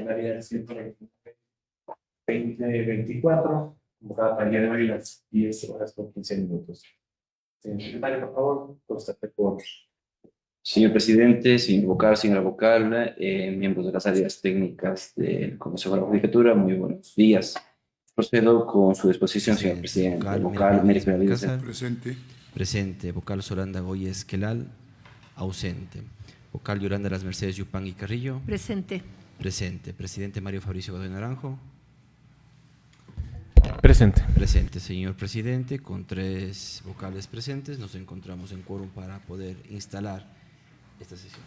ordinaria del 2024, convocada para el día de hoy a las 10 horas con 15 minutos. Señor secretario, por favor, constate por. Señor presidente, señor vocal, señora vocal, miembros de las áreas técnicas del Consejo de la Judicatura, muy buenos días. Procedo con su disposición, señor presidente. Vocal, Mérez Benavides. Presente. Presente. Vocal Solanda Goya Esquelal, ausente. Vocal Yolanda Las Mercedes Yupanqui Carrillo. Presente. Presente. Presidente Mario Fabricio Godoy Naranjo. Presente. Presente, señor presidente. Con 3 vocales presentes nos encontramos en quórum para poder instalar esta sesión.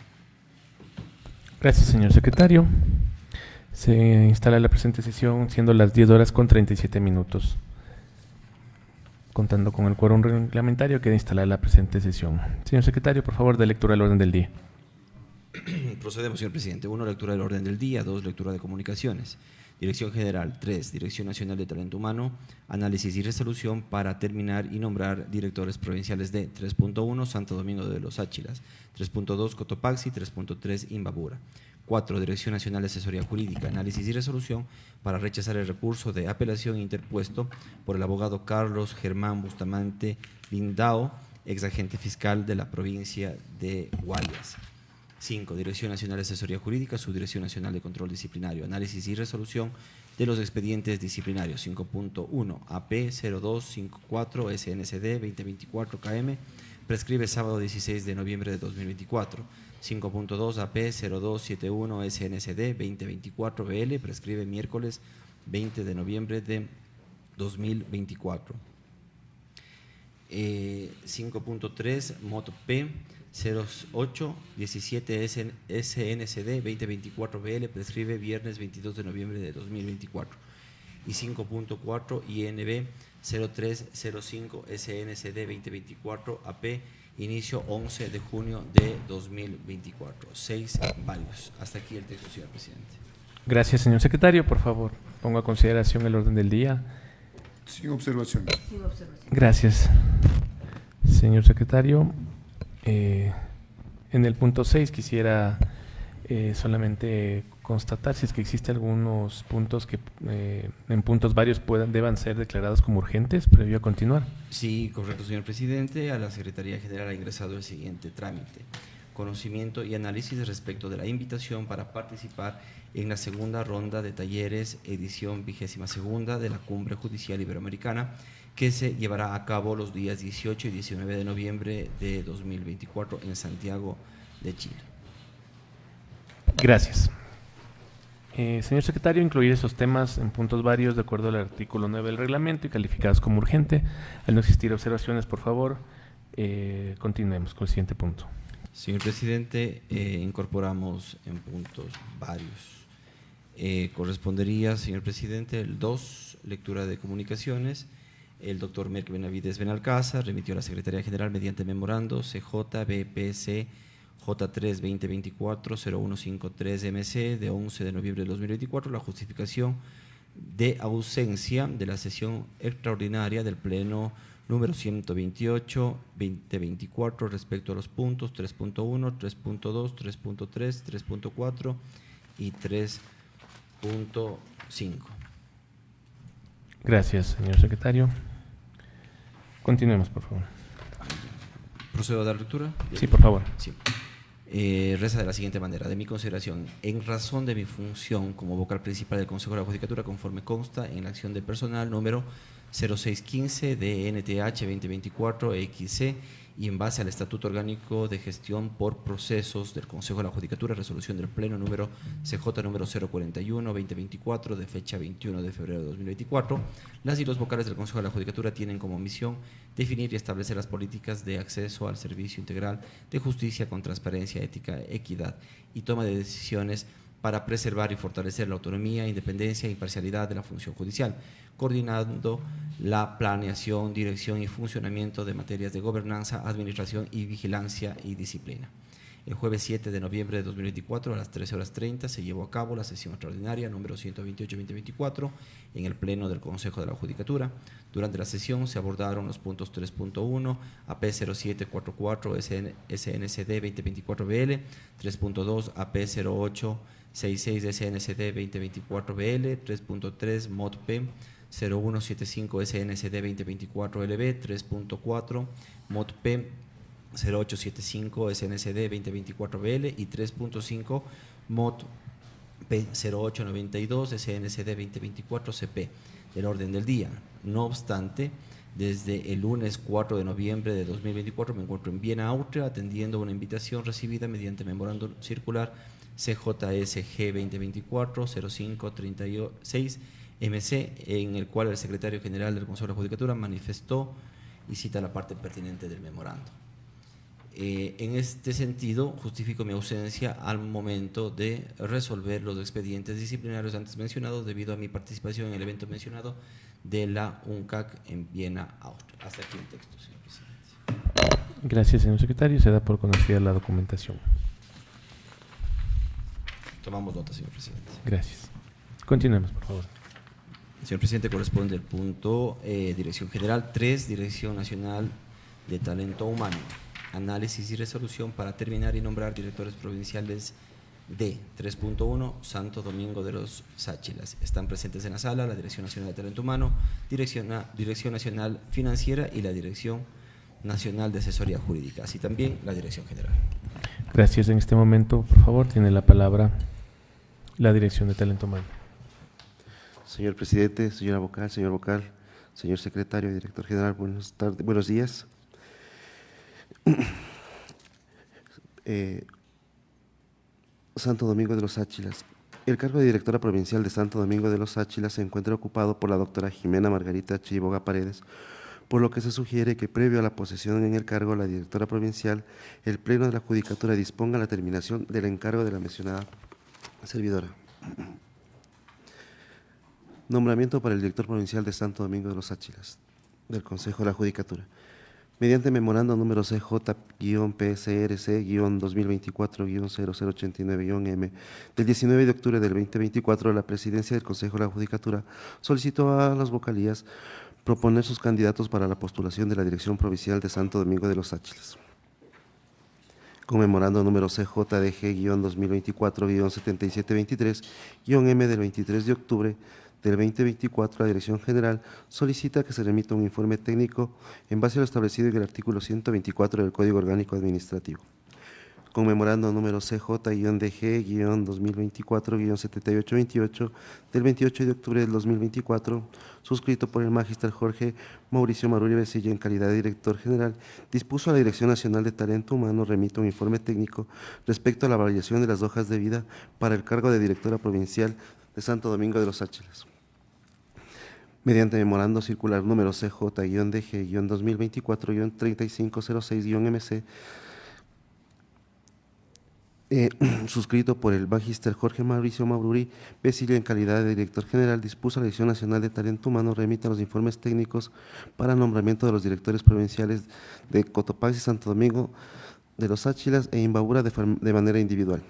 Gracias, señor secretario. Se instala la presente sesión siendo las 10 horas con 37 minutos. Contando con el quórum reglamentario, queda instalada la presente sesión. Señor secretario, por favor, de lectura del orden del día. Procedemos, señor presidente. 1, lectura del orden del día. 2, lectura de comunicaciones. Dirección General. 3, Dirección Nacional de Talento Humano. Análisis y resolución para terminar y nombrar directores provinciales de 3.1, Santo Domingo de los Áchilas. 3.2, Cotopaxi. 3.3, Imbabura. 4, Dirección Nacional de Asesoría Jurídica, Análisis y Resolución para rechazar el recurso de apelación interpuesto por el abogado Carlos Germán Bustamante Lindao, ex agente fiscal de la provincia de Guayas. 5, Dirección Nacional de Asesoría Jurídica, Subdirección Nacional de Control Disciplinario, Análisis y Resolución de los expedientes disciplinarios. 5.1, AP0254 SNCD 2024 KM, prescribe sábado 16 de noviembre de 2024. 5.2 AP0271 SNCD 2024 BL, prescribe miércoles 20 de noviembre de 2024. 5.3 Moto P 0817 SNCD 2024 BL, prescribe viernes 22 de noviembre de 2024. Y 5.4 INB 0305 SNCD 2024 AP, inicio 11 de junio de 2024. 6 varios. Hasta aquí el texto, señor presidente. Gracias, señor secretario. Por favor, pongo a consideración el orden del día. Sin observaciones. Sin observación. Gracias, señor secretario. En el punto 6 quisiera solamente constatar si es que existen algunos puntos que en puntos varios deban ser declarados como urgentes previo a continuar. Sí, correcto, señor presidente. A la Secretaría General ha ingresado el siguiente trámite: conocimiento y análisis respecto de la invitación para participar en la segunda ronda de talleres edición 22ª de la Cumbre Judicial Iberoamericana, que se llevará a cabo los días 18 y 19 de noviembre de 2024 en Santiago de Chile. Gracias. Señor secretario, incluir esos temas en puntos varios de acuerdo al artículo 9 del reglamento y calificados como urgente. Al no existir observaciones, por favor, continuemos con el siguiente punto. Señor presidente, incorporamos en puntos varios. Correspondería, señor presidente, el 2, lectura de comunicaciones. El doctor Merck Benavides Benalcázar remitió a la Secretaría General mediante memorando CJBPC J3-2024-0153-MC de 11 de noviembre de 2024 la justificación de ausencia de la sesión extraordinaria del Pleno número 128-2024 respecto a los puntos 3.1, 3.2, 3.3, 3.4 y 3.5. Gracias, señor secretario. Continuemos, por favor. ¿Procedo a dar lectura? Sí, por favor. Sí. Reza de la siguiente manera: de mi consideración, en razón de mi función como vocal principal del Consejo de la Judicatura, conforme consta en la acción de personal número 0615 de NTH 2024 XC y en base al Estatuto Orgánico de Gestión por Procesos del Consejo de la Judicatura, resolución del Pleno número CJ número 041-2024 de fecha 21 de febrero de 2024, las y los vocales del Consejo de la Judicatura tienen como misión definir y establecer las políticas de acceso al servicio integral de justicia con transparencia, ética, equidad y toma de decisiones para preservar y fortalecer la autonomía, independencia e imparcialidad de la función judicial, coordinando la planeación, dirección y funcionamiento de materias de gobernanza, administración y vigilancia y disciplina. El jueves 7 de noviembre de 2024 a las 13:30 se llevó a cabo la sesión extraordinaria número 128-2024 en el Pleno del Consejo de la Judicatura. Durante la sesión se abordaron los puntos 3.1, AP0744 SNCD 2024 BL, 3.2, AP08 66 de SNCD 2024-BL, 3.3 Mod P 0175 SNCD 2024-LB, 3.4 Mod P 0875 SNCD 2024-BL y 3.5 Mod P 0892 SNCD 2024-CP del orden del día. No obstante, desde el lunes 4 de noviembre de 2024 me encuentro en Viena, Austria, atendiendo una invitación recibida mediante memorando circular CJSG 2024-0536 MC, en el cual el secretario general del Consejo de la Judicatura manifestó y cita la parte pertinente del memorando. En este sentido, justifico mi ausencia al momento de resolver los expedientes disciplinarios antes mencionados debido a mi participación en el evento mencionado de la UNCAC en Viena, Austria. Hasta aquí el texto, señor presidente. Gracias, señor secretario. Se da por conocida la documentación. Tomamos nota, señor presidente. Gracias. Continuemos, por favor. Señor presidente, corresponde el punto Dirección General 3, Dirección Nacional de Talento Humano. Análisis y resolución para terminar y nombrar directores provinciales de 3.1 Santo Domingo de los Sáchilas. Están presentes en la sala la Dirección Nacional de Talento Humano, Dirección Nacional Financiera y la Dirección Nacional de Asesoría Jurídica, así también la Dirección General. Gracias. En este momento, por favor, tiene la palabra la Dirección de Talento Humano. Señor presidente, señora vocal, señor vocal, señor secretario, director general, buenos días. Santo Domingo de los Sáchilas. El cargo de directora provincial de Santo Domingo de los Sáchilas se encuentra ocupado por la doctora Jimena Margarita Chiboga Paredes, por lo que se sugiere que previo a la posesión en el cargo la directora provincial, el Pleno de la Judicatura disponga la terminación del encargo de la mencionada servidora. Nombramiento para el director provincial de Santo Domingo de los Sáchilas del Consejo de la Judicatura. Mediante memorando número CJ-PSRC-2024-0089-M del 19 de octubre del 2024, la Presidencia del Consejo de la Judicatura solicitó a las vocalías proponer sus candidatos para la postulación de la Dirección Provincial de Santo Domingo de los Sáchilas. Con memorando número CJDG-2024-7723-M del 23 de octubre del 2024, la Dirección General solicita que se remita un informe técnico en base a lo establecido en el artículo 124 del Código Orgánico Administrativo. Con memorando número CJ-DG-2024-7828 del 28 de octubre del 2024, suscrito por el magíster Jorge Mauricio Maruri Becilla en calidad de director general, dispuso a la Dirección Nacional de Talento Humano remita un informe técnico respecto a la variación de las hojas de vida para el cargo de directora provincial de Santo Domingo de los Sáchilas. Mediante memorando circular número CJ-DG-2024-3506-MC, suscrito por el magíster Jorge Mauricio Maururi Becilla en calidad de director general, dispuso a la Dirección Nacional de Talento Humano remita los informes técnicos para nombramiento de los directores provinciales de Cotopaxi, Santo Domingo de los Sáchilas e Imbabura de manera individual.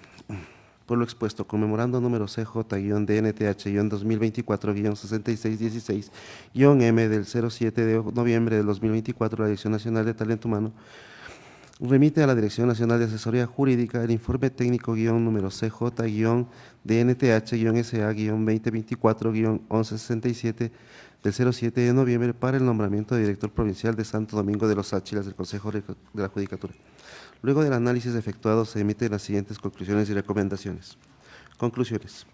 Por lo expuesto, conmemorando número CJ-DNTH-2024-6616-M del 07 de noviembre del 2024, la Dirección Nacional de Talento Humano remite a la Dirección Nacional de Asesoría Jurídica el informe técnico número CJ-DNTH-SA-2024-1167 del 07 de noviembre para el nombramiento de director provincial de Santo Domingo de los Sáchilas del Consejo de la Judicatura. Luego del análisis efectuado se emiten las siguientes conclusiones y recomendaciones. Conclusiones.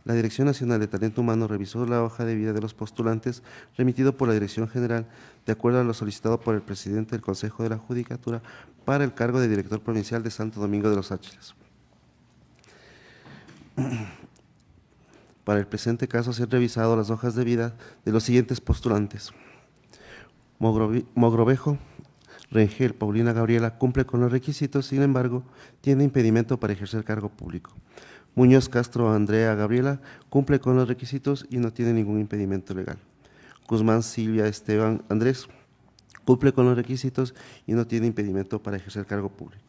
La Dirección Nacional de Talento Humano revisó la hoja de vida de los postulantes remitido por la Dirección General de acuerdo a lo solicitado por el presidente del Consejo de la Judicatura para el cargo de director provincial de Santo Domingo de los Sáchilas. Para el presente caso se han revisado las hojas de vida de los siguientes postulantes. Mogrovejo Rengel Paulina Gabriela cumple con los requisitos, sin embargo, tiene impedimento para ejercer cargo público. Muñoz Castro Andrea Gabriela cumple con los requisitos y no tiene ningún impedimento legal. Guzmán Silvia Esteban Andrés cumple con los requisitos y no tiene impedimento para ejercer cargo público.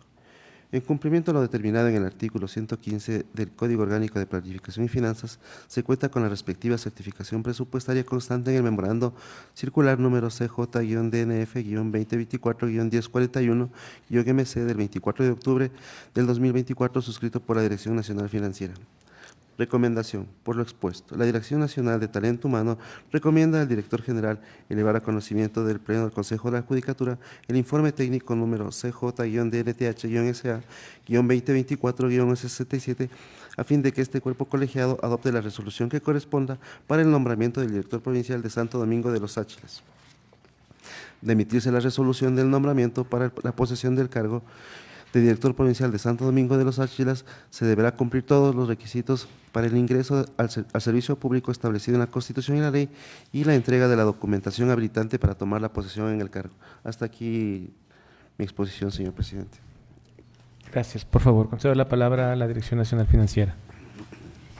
En cumplimiento de lo determinado en el artículo 115 del Código Orgánico de Planificación y Finanzas, se cuenta con la respectiva certificación presupuestaria constante en el memorando circular número CJ-DNF-2024-1041-MC del 24 de octubre del 2024, suscrito por la Dirección Nacional Financiera. Recomendación. Por lo expuesto, la Dirección Nacional de Talento Humano recomienda al Director General elevar a conocimiento del Pleno del Consejo de la Judicatura el informe técnico número CJ-DNTH-SA-2024-67 a fin de que este cuerpo colegiado adopte la resolución que corresponda para el nombramiento del Director Provincial de Santo Domingo de los Áchilas. De emitirse la resolución del nombramiento para la posesión del cargo de Director Provincial de Santo Domingo de los Áchilas, se deberá cumplir todos los requisitos para el ingreso al servicio público establecido en la Constitución y la ley y la entrega de la documentación habilitante para tomar la posesión en el cargo. Hasta aquí mi exposición, señor presidente. Gracias. Por favor, concedo la palabra a la Dirección Nacional Financiera.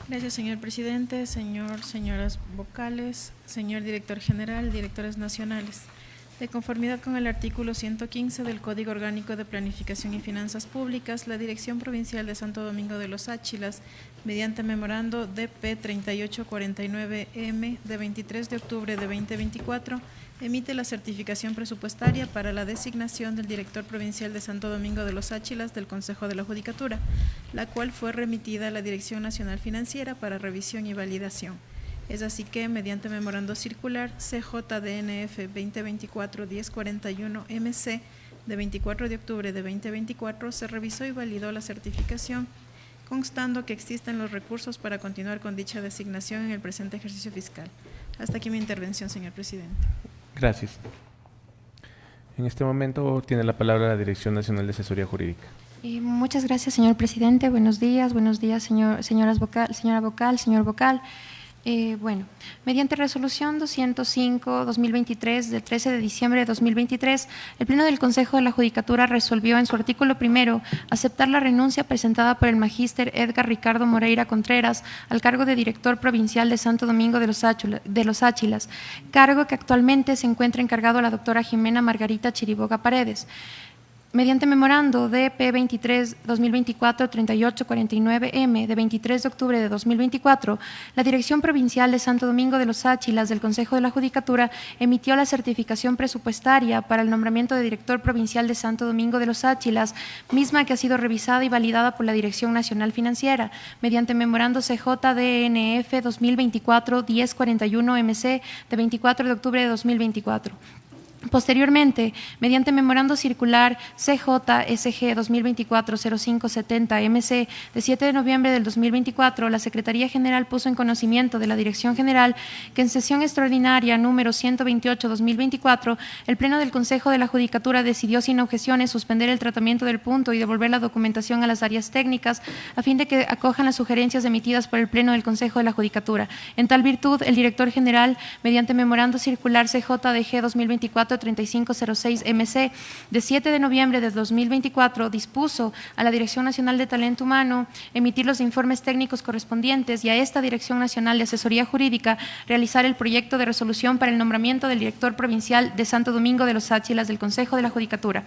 Gracias, señor presidente, señoras vocales, señor director general, directores nacionales. De conformidad con el artículo 115 del Código Orgánico de Planificación y Finanzas Públicas, la Dirección Provincial de Santo Domingo de los Áchilas, mediante memorando DP 3849M de 23 de octubre de 2024, emite la certificación presupuestaria para la designación del Director Provincial de Santo Domingo de los Áchilas del Consejo de la Judicatura, la cual fue remitida a la Dirección Nacional Financiera para revisión y validación. Es así que, mediante memorando circular CJDNF 2024-1041-MC de 24 de octubre de 2024, se revisó y validó la certificación, constando que existen los recursos para continuar con dicha designación en el presente ejercicio fiscal. Hasta aquí mi intervención, señor presidente. Gracias. En este momento tiene la palabra la Dirección Nacional de Asesoría Jurídica. Muchas gracias, señor presidente. Buenos días, señora vocal, señor vocal. Bueno, mediante resolución 205-2023 del 13 de diciembre de 2023, el Pleno del Consejo de la Judicatura resolvió en su artículo primero aceptar la renuncia presentada por el magíster Edgar Ricardo Moreira Contreras al cargo de Director Provincial de Santo Domingo de los Áchilas, cargo que actualmente se encuentra encargado a la doctora Jimena Margarita Chiriboga Paredes. Mediante memorando DP 23-2024-3849M de 23 de octubre de 2024, la Dirección Provincial de Santo Domingo de los Áchilas del Consejo de la Judicatura emitió la certificación presupuestaria para el nombramiento de Director Provincial de Santo Domingo de los Áchilas, misma que ha sido revisada y validada por la Dirección Nacional Financiera, mediante memorando CJDNF 2024-1041MC de 24 de octubre de 2024. Posteriormente, mediante memorando circular CJSG 2024-0570-MC de 7 de noviembre del 2024, la Secretaría General puso en conocimiento de la Dirección General que en sesión extraordinaria número 128-2024, el Pleno del Consejo de la Judicatura decidió sin objeciones suspender el tratamiento del punto y devolver la documentación a las áreas técnicas a fin de que acojan las sugerencias emitidas por el Pleno del Consejo de la Judicatura. En tal virtud, el Director General, mediante memorando circular CJDG 2024-3506-MC de 7 de noviembre de 2024, dispuso a la Dirección Nacional de Talento Humano emitir los informes técnicos correspondientes y a esta Dirección Nacional de Asesoría Jurídica realizar el proyecto de resolución para el nombramiento del Director Provincial de Santo Domingo de los Áchilas del Consejo de la Judicatura.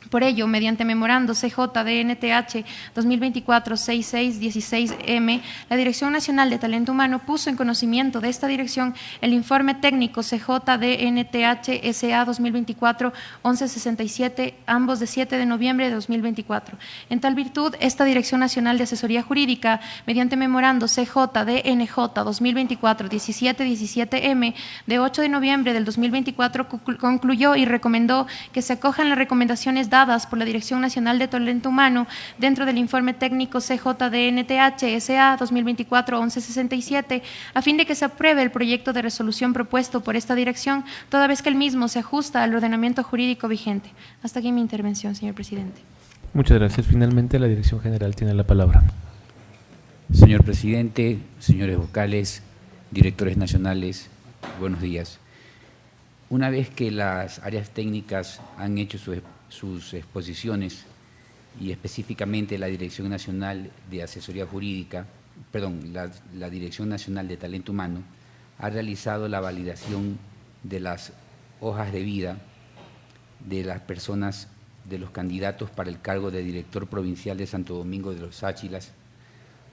Por ello, mediante memorando CJDNTH 2024-6616M, la Dirección Nacional de Talento Humano puso en conocimiento de esta dirección el informe técnico CJDNTH SA 2024-1167, ambos de 7 de noviembre de 2024. En tal virtud, esta Dirección Nacional de Asesoría Jurídica, mediante memorando CJDNJ 2024-1717M de 8 de noviembre del 2024, concluyó y recomendó que se acojan las recomendaciones dadas por la Dirección Nacional de Talento Humano dentro del informe técnico CJDNTH SA 2024-1167, a fin de que se apruebe el proyecto de resolución propuesto por esta dirección, toda vez que el mismo se ajusta al ordenamiento jurídico vigente. Hasta aquí mi intervención, señor presidente. Muchas gracias. Finalmente, la Dirección General tiene la palabra. Señor presidente, señores vocales, directores nacionales, buenos días. Una vez que las áreas técnicas han hecho sus exposiciones y específicamente la Dirección Nacional de Asesoría Jurídica, la Dirección Nacional de Talento Humano ha realizado la validación de las hojas de vida de las personas, de los candidatos para el cargo de Director Provincial de Santo Domingo de los Áchilas.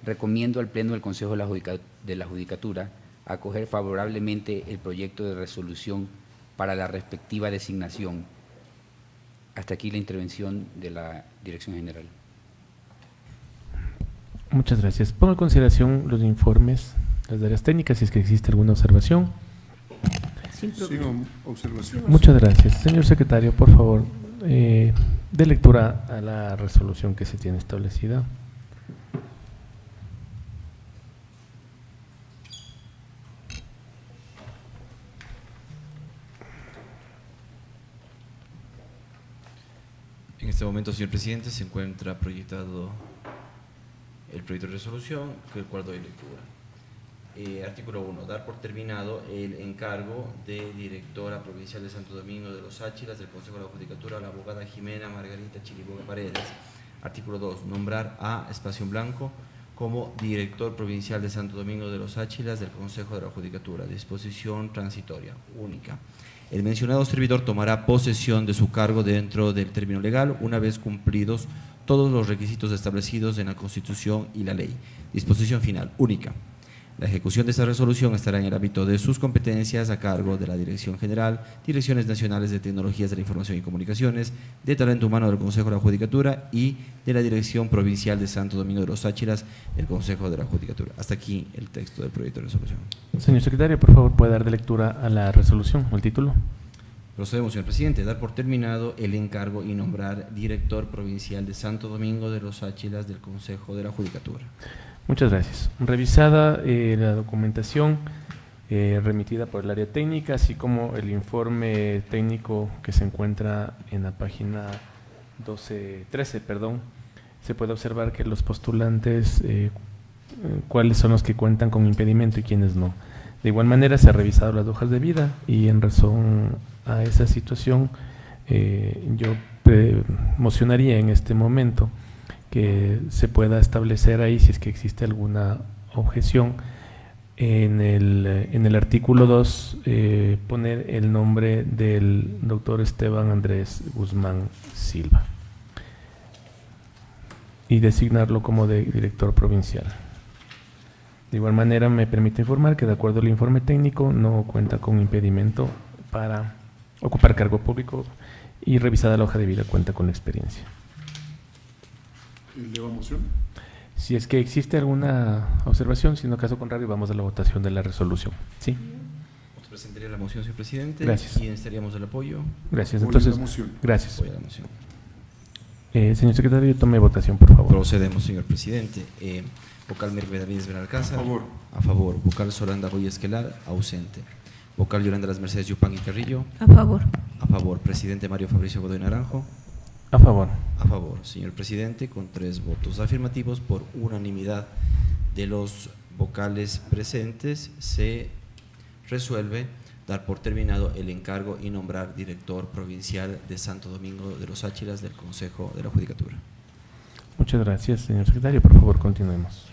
Recomiendo al Pleno del Consejo de la Judicatura acoger favorablemente el proyecto de resolución para la respectiva designación. Hasta aquí la intervención de la Dirección General. Muchas gracias. Pongo en consideración los informes, las áreas técnicas, si es que existe alguna observación. Sin observación. Muchas gracias. Señor secretario, por favor, dé lectura a la resolución que se tiene establecida. En este momento, señor presidente, se encuentra proyectado el proyecto de resolución, el cual doy lectura. Artículo 1. Dar por terminado el encargo de directora provincial de Santo Domingo de los Áchilas del Consejo de la Judicatura a la abogada Jimena Margarita Chiriboga Paredes. Artículo 2. Nombrar a Espacio en Blanco como director provincial de Santo Domingo de los Áchilas del Consejo de la Judicatura. Disposición transitoria única. El mencionado servidor tomará posesión de su cargo dentro del término legal una vez cumplidos todos los requisitos establecidos en la Constitución y la ley. Disposición final única. La ejecución de esta resolución estará en el ámbito de sus competencias a cargo de la Dirección General, Direcciones Nacionales de Tecnologías de la Información y Comunicaciones, de Talento Humano del Consejo de la Judicatura y de la Dirección Provincial de Santo Domingo de los Áchilas del Consejo de la Judicatura. Hasta aquí el texto del proyecto de resolución. Señor secretario, por favor, puede dar de lectura a la resolución o el título. Procedemos, señor presidente, dar por terminado el encargo y nombrar director provincial de Santo Domingo de los Áchilas del Consejo de la Judicatura. Muchas gracias. Revisada la documentación remitida por el área técnica, así como el informe técnico que se encuentra en la página 13, se puede observar que los postulantes, cuáles son los que cuentan con impedimento y quiénes no. De igual manera, se han revisado las hojas de vida y en razón a esa situación, yo mocionaría en este momento que se pueda establecer ahí, si es que existe alguna objeción, en el artículo 2, poner el nombre del doctor Esteban Andrés Guzmán Silva y designarlo como director provincial. De igual manera, me permite informar que de acuerdo al informe técnico no cuenta con impedimento para ocupar cargo público y revisada la hoja de vida cuenta con la experiencia. ¿Eleva moción? Si es que existe alguna observación, si no, caso contrario, vamos a la votación de la resolución. ¿Sí? Presentaría la moción, señor presidente. Gracias. Y necesitaríamos el apoyo. Gracias. Apoyo Entonces, la moción. gracias. Apoyo a la moción. Señor secretario, tome votación, por favor. Procedemos, señor presidente. Vocal Merve David Benalcázar. A favor. A favor. Vocal Solanda Ruiz Esquelar. Ausente. Vocal Yolanda Las Mercedes Yupan y Carrillo. A favor. A favor. Presidente Mario Fabricio Godoy Naranjo. A favor. A favor, señor presidente, con 3 votos afirmativos por unanimidad de los vocales presentes, se resuelve dar por terminado el encargo y nombrar director provincial de Santo Domingo de los Áchilas del Consejo de la Judicatura. Muchas gracias, señor secretario. Por favor, continuemos.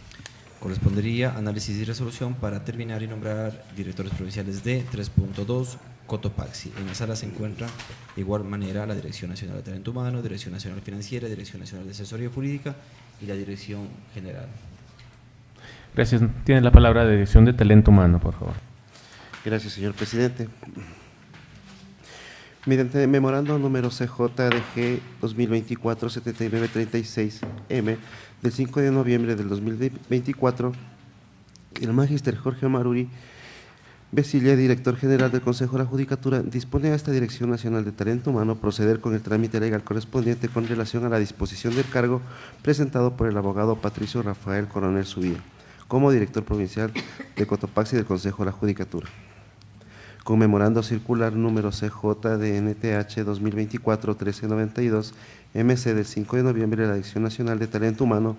Correspondería análisis y resolución para terminar y nombrar directores provinciales de 3.2 Cotopaxi. En la sala se encuentra de igual manera la Dirección Nacional de Talento Humano, Dirección Nacional Financiera, Dirección Nacional de Asesoría Jurídica y la Dirección General. Gracias. Tiene la palabra la Dirección de Talento Humano, por favor. Gracias, señor presidente. Mediante memorando número CJDG 2024-7936M del 5 de noviembre del 2024, el magíster Jorge Maruri Besilla, director general del Consejo de la Judicatura, dispone a esta Dirección Nacional de Talento Humano proceder con el trámite legal correspondiente con relación a la disposición del cargo presentado por el abogado Patricio Rafael Coronel Subía como director provincial de Cotopaxi del Consejo de la Judicatura. Conmemorando circular número CJDNTH 2024-1392 MC del 5 de noviembre de la Dirección Nacional de Talento Humano,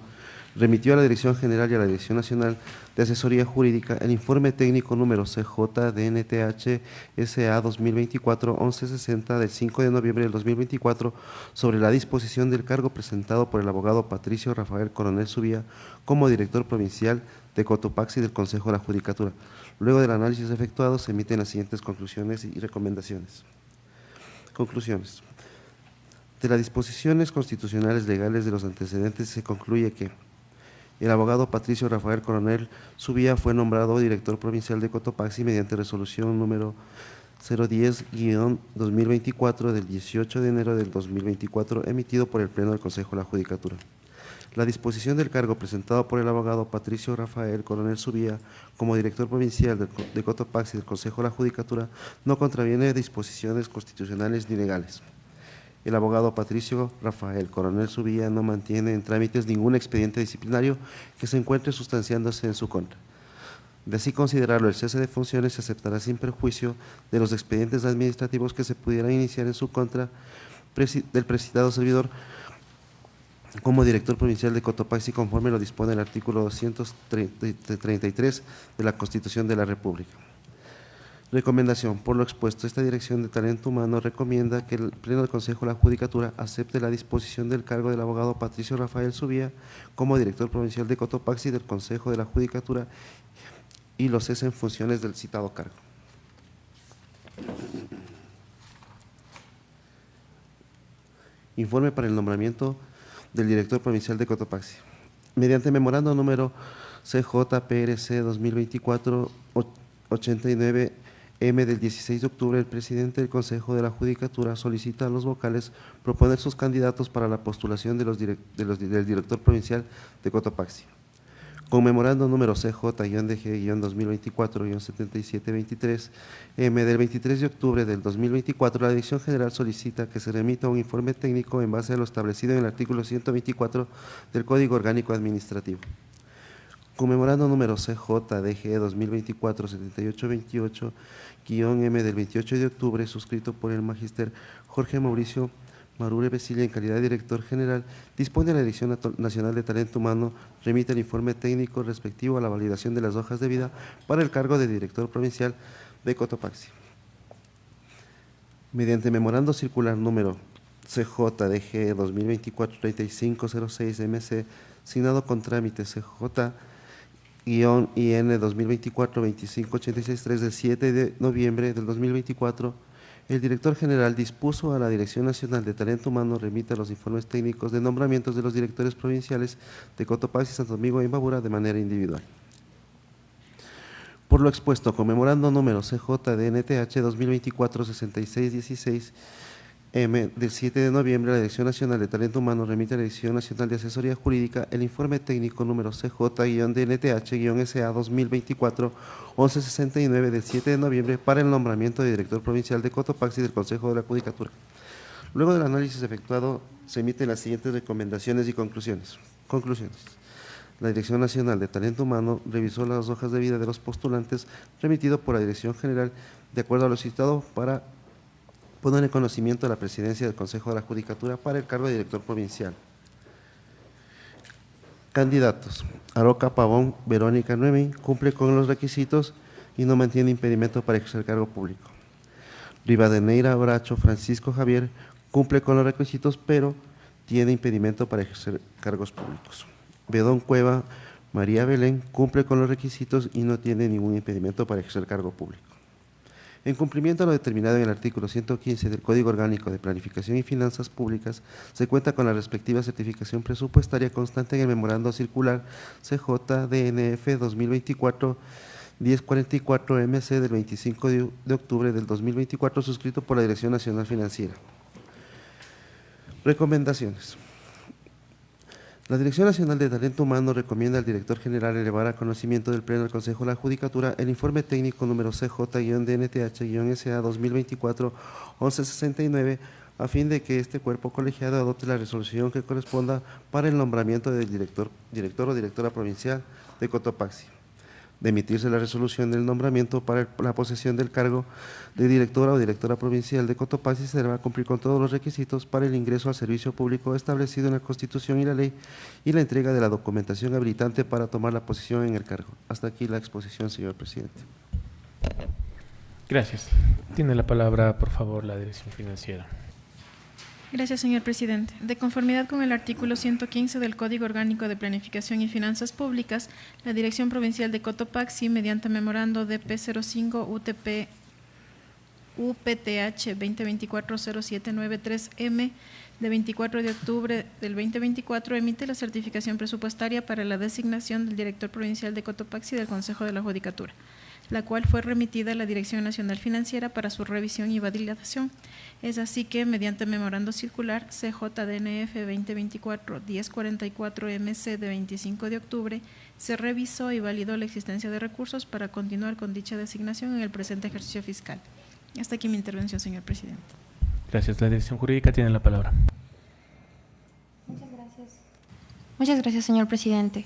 remitió a la Dirección General y a la Dirección Nacional de Asesoría Jurídica el informe técnico número CJDNTH SA 2024-1160 del 5 de noviembre del 2024 sobre la disposición del cargo presentado por el abogado Patricio Rafael Coronel Subía como director provincial de Cotopaxi del Consejo de la Judicatura. Luego del análisis efectuado, se emiten las siguientes conclusiones y recomendaciones. Conclusiones. De las disposiciones constitucionales legales de los antecedentes se concluye que el abogado Patricio Rafael Coronel Subía fue nombrado director provincial de Cotopaxi mediante resolución número 010-2024 del 18 de enero del 2024 emitido por el Pleno del Consejo de la Judicatura. La disposición del cargo presentado por el abogado Patricio Rafael Coronel Subía como director provincial de Cotopaxi del Consejo de la Judicatura no contraviene disposiciones constitucionales ni legales. El abogado Patricio Rafael Coronel Subía no mantiene en trámites ningún expediente disciplinario que se encuentre sustanciándose en su contra. De así considerarlo, el cese de funciones se aceptará sin perjuicio de los expedientes administrativos que se pudieran iniciar en su contra del presentado servidor como director provincial de Cotopaxi, conforme lo dispone el artículo 233 de la Constitución de la República. Recomendación. Por lo expuesto, esta Dirección de Talento Humano recomienda que el Pleno del Consejo de la Judicatura acepte la disposición del cargo del abogado Patricio Rafael Subía como director provincial de Cotopaxi del Consejo de la Judicatura y lo cese en funciones del citado cargo. Informe para el nombramiento del director provincial de Cotopaxi. Mediante memorando número CJPRC 2024-89M del 16 de octubre, el presidente del Consejo de la Judicatura solicita a los vocales proponer sus candidatos para la postulación del director provincial de Cotopaxi. Con memorando número CJ-DG-2024-7723M del 23 de octubre del 2024, la Dirección General solicita que se remita un informe técnico en base a lo establecido en el artículo 124 del Código Orgánico Administrativo. Con memorando número CJ-DG 2024-7828-M del 28 de octubre, suscrito por el magíster Jorge Mauricio Marure Besilla en calidad de director general, dispone a la Dirección Nacional de Talento Humano remite el informe técnico respectivo a la validación de las hojas de vida para el cargo de director provincial de Cotopaxi. Mediante memorando circular número CJDG 2024-3506MC, signado con trámite CJ-IN 2024-25863 del 7 de noviembre del 2024, el director general dispuso a la Dirección Nacional de Talento Humano remita los informes técnicos de nombramientos de los directores provinciales de Cotopaxi, Santo Domingo e Imbabura de manera individual. Por lo expuesto, conmemorando número CJ-DNTH 2024-6616M del 7 de noviembre, la Dirección Nacional de Talento Humano remite a la Dirección Nacional de Asesoría Jurídica el informe técnico número CJ-DNTH-SA 2024-1169 del 7 de noviembre para el nombramiento de director provincial de Cotopaxi del Consejo de la Judicatura. Luego del análisis efectuado, se emiten las siguientes recomendaciones y conclusiones. La Dirección Nacional de Talento Humano revisó las hojas de vida de los postulantes remitido por la Dirección General de acuerdo a lo citado para poner en conocimiento a la presidencia del Consejo de la Judicatura para el cargo de director provincial. Candidatos. Aroca Pavón Verónica Noemí cumple con los requisitos y no mantiene impedimento para ejercer cargo público. Rivadeneira Bracho Francisco Javier cumple con los requisitos, pero tiene impedimento para ejercer cargos públicos. Bedón Cueva María Belén cumple con los requisitos y no tiene ningún impedimento para ejercer cargo público. En cumplimiento a lo determinado en el artículo 115 del Código Orgánico de Planificación y Finanzas Públicas, se cuenta con la respectiva certificación presupuestaria constante en el memorando circular CJ-DNF 2024-1044-MC del 25 de octubre del 2024, suscrito por la Dirección Nacional Financiera. Recomendaciones. La Dirección Nacional de Talento Humano recomienda al director general elevar a conocimiento del Pleno del Consejo de la Judicatura el informe técnico número CJ-DNTH-SA 2024-1169 a fin de que este cuerpo colegiado adopte la resolución que corresponda para el nombramiento del director o directora provincial de Cotopaxi. De emitirse la resolución del nombramiento para la posesión del cargo de directora o directora provincial de Cotopaxi, se deberá cumplir con todos los requisitos para el ingreso al servicio público establecido en la Constitución y la ley y la entrega de la documentación habilitante para tomar la posición en el cargo. Hasta aquí la exposición, señor presidente. Gracias. Tiene la palabra, por favor, la Dirección Financiera. Gracias, señor presidente. De conformidad con el artículo 115 del Código Orgánico de Planificación y Finanzas Públicas, la Dirección Provincial de Cotopaxi, mediante memorando DP05 UPTH 2024-0793M de 24 de octubre del 2024, emite la certificación presupuestaria para la designación del director provincial de Cotopaxi del Consejo de la Judicatura. la cual fue remitida a la Dirección Nacional Financiera para su revisión y validación. Es así que, mediante memorando circular CJDNF 2024-1044-MC de 25 de octubre, se revisó y validó la existencia de recursos para continuar con dicha designación en el presente ejercicio fiscal. Hasta aquí mi intervención, señor presidente. Gracias. La Dirección Jurídica tiene la palabra. Muchas gracias, señor presidente.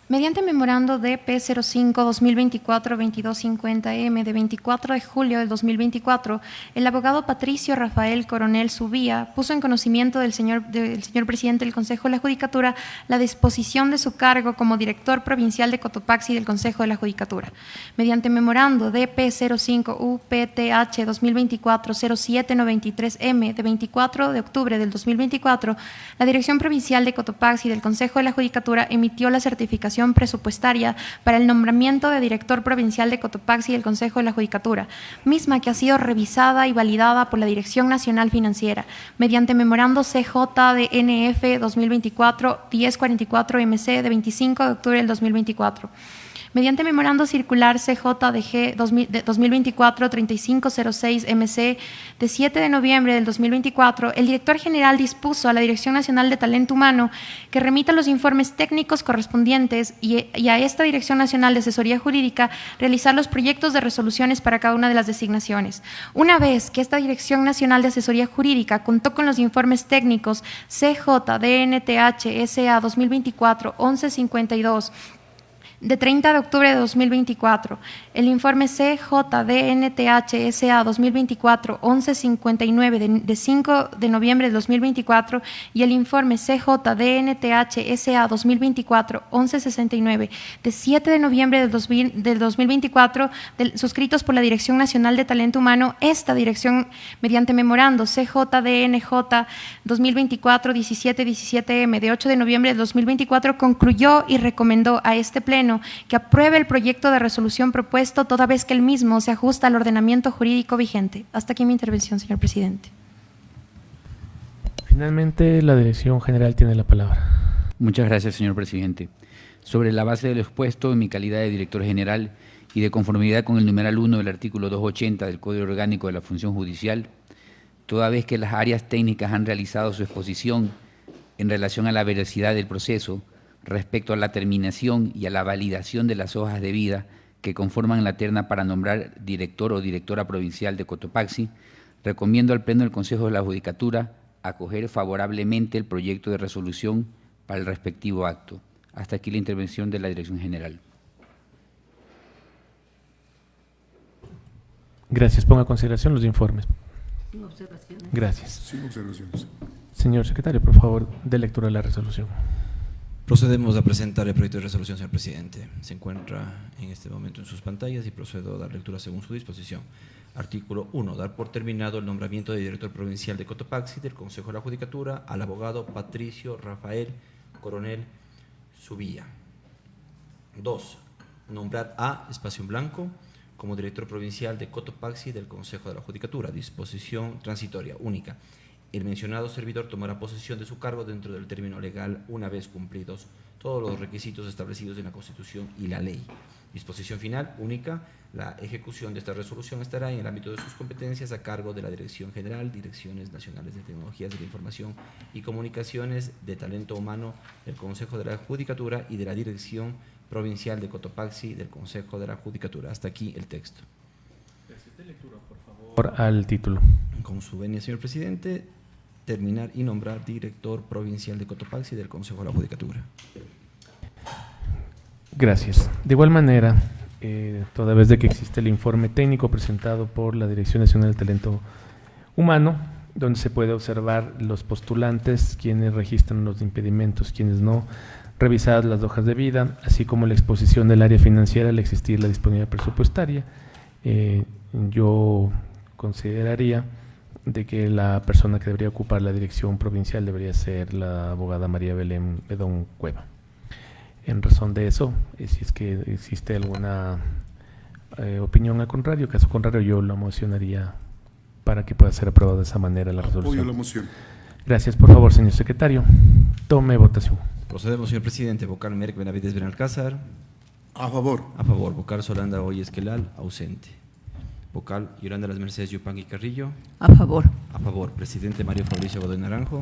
Mediante memorando DP 05-2024-2250M de 24 de julio del 2024, el abogado Patricio Rafael Coronel Subía puso en conocimiento del señor presidente del Consejo de la Judicatura la disposición de su cargo como director provincial de Cotopaxi del Consejo de la Judicatura. Mediante memorando DP 05-UPTH 2024-0793M de 24 de octubre del 2024, la Dirección Provincial de Cotopaxi del Consejo de la Judicatura emitió la certificación presupuestaria para el nombramiento de director provincial de Cotopaxi del Consejo de la Judicatura, misma que ha sido revisada y validada por la Dirección Nacional Financiera, mediante memorando CJDNF 2024-1044-MC de 25 de octubre del 2024. Mediante memorando circular CJDG 2024-3506-MC de 7 de noviembre del 2024, el director general dispuso a la Dirección Nacional de Talento Humano que remita los informes técnicos correspondientes y a esta Dirección Nacional de Asesoría Jurídica realizar los proyectos de resoluciones para cada una de las designaciones. Una vez que esta Dirección Nacional de Asesoría Jurídica contó con los informes técnicos CJDNTH SA 2024-1152, de 30 de octubre de 2024, el informe CJDNTH SA 2024-1159 de 5 de noviembre de 2024 y el informe CJDNTH SA 2024-1169 de 7 de noviembre del 2024, suscritos por la Dirección Nacional de Talento Humano, esta dirección, mediante memorando CJDNJ 2024-1717M de 8 de noviembre de 2024, concluyó y recomendó a este Pleno que apruebe el proyecto de resolución propuesto toda vez que el mismo se ajusta al ordenamiento jurídico vigente. Hasta aquí mi intervención, señor presidente. Finalmente, la Dirección General tiene la palabra. Muchas gracias, señor presidente. Sobre la base de lo expuesto, en mi calidad de director general y de conformidad con el numeral 1 del artículo 280 del Código Orgánico de la Función Judicial, toda vez que las áreas técnicas han realizado su exposición en relación a la veracidad del proceso, respecto a la terminación y a la validación de las hojas de vida que conforman la terna para nombrar director o directora provincial de Cotopaxi, recomiendo al Pleno del Consejo de la Judicatura acoger favorablemente el proyecto de resolución para el respectivo acto. Hasta aquí la intervención de la Dirección General. Gracias. Ponga a consideración los informes. Sin observaciones. Gracias. Sin observaciones. Señor secretario, por favor, dé lectura de la resolución. Procedemos a presentar el proyecto de resolución, señor presidente. Se encuentra en este momento en sus pantallas y procedo a dar lectura según su disposición. Artículo 1. Dar por terminado el nombramiento de director provincial de Cotopaxi del Consejo de la Judicatura al abogado Patricio Rafael Coronel Subía. 2. Nombrar a espacio en blanco como director provincial de Cotopaxi del Consejo de la Judicatura. Disposición transitoria única. El mencionado servidor tomará posesión de su cargo dentro del término legal una vez cumplidos todos los requisitos establecidos en la Constitución y la ley. Disposición final única. La ejecución de esta resolución estará en el ámbito de sus competencias a cargo de la Dirección General, Direcciones Nacionales de Tecnologías de la Información y Comunicaciones de Talento Humano del Consejo de la Judicatura y de la Dirección Provincial de Cotopaxi del Consejo de la Judicatura. Hasta aquí el texto. Gracias. De lectura, por favor, al título. Con su venia, señor presidente, terminar y nombrar director provincial de Cotopaxi del Consejo de la Judicatura. Gracias. De igual manera, toda vez de que existe el informe técnico presentado por la Dirección Nacional del Talento Humano, donde se puede observar los postulantes, quienes registran los impedimentos, quienes no, revisadas las hojas de vida, así como la exposición del área financiera al existir la disponibilidad presupuestaria, yo consideraría de que la persona que debería ocupar la dirección provincial debería ser la abogada María Belén Bedón Cueva. En razón de eso, si es que existe alguna opinión al contrario, caso contrario, yo la mocionaría para que pueda ser aprobada de esa manera la resolución. Apoyo la moción. Gracias. Por favor, señor secretario, tome votación. Procedemos, señor presidente. Vocal Merck Benavides Benalcázar. A favor. A favor. Vocal Solanda Oye Esquelal, ausente. Vocal Yolanda Las Mercedes Yupanqui Carrillo. A favor. A favor. Presidente Mario Fabricio Godoy Naranjo.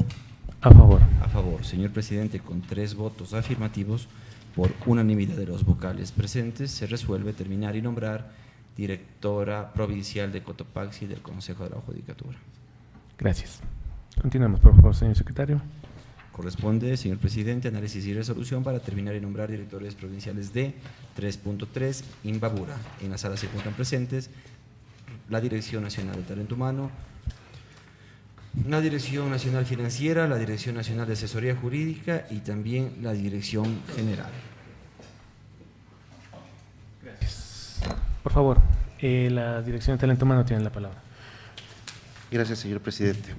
A favor. A favor. Señor presidente, con 3 votos afirmativos, por unanimidad de los vocales presentes, se resuelve terminar y nombrar directora provincial de Cotopaxi del Consejo de la Judicatura. Gracias. Continuemos, por favor, señor secretario. Corresponde, señor presidente, análisis y resolución para terminar y nombrar directores provinciales de 3.3 Imbabura. En la sala se encuentran presentes la Dirección Nacional de Talento Humano, la Dirección Nacional Financiera, la Dirección Nacional de Asesoría Jurídica y también la Dirección General. Gracias. Por favor, la Dirección de Talento Humano tiene la palabra. Gracias, señor presidente.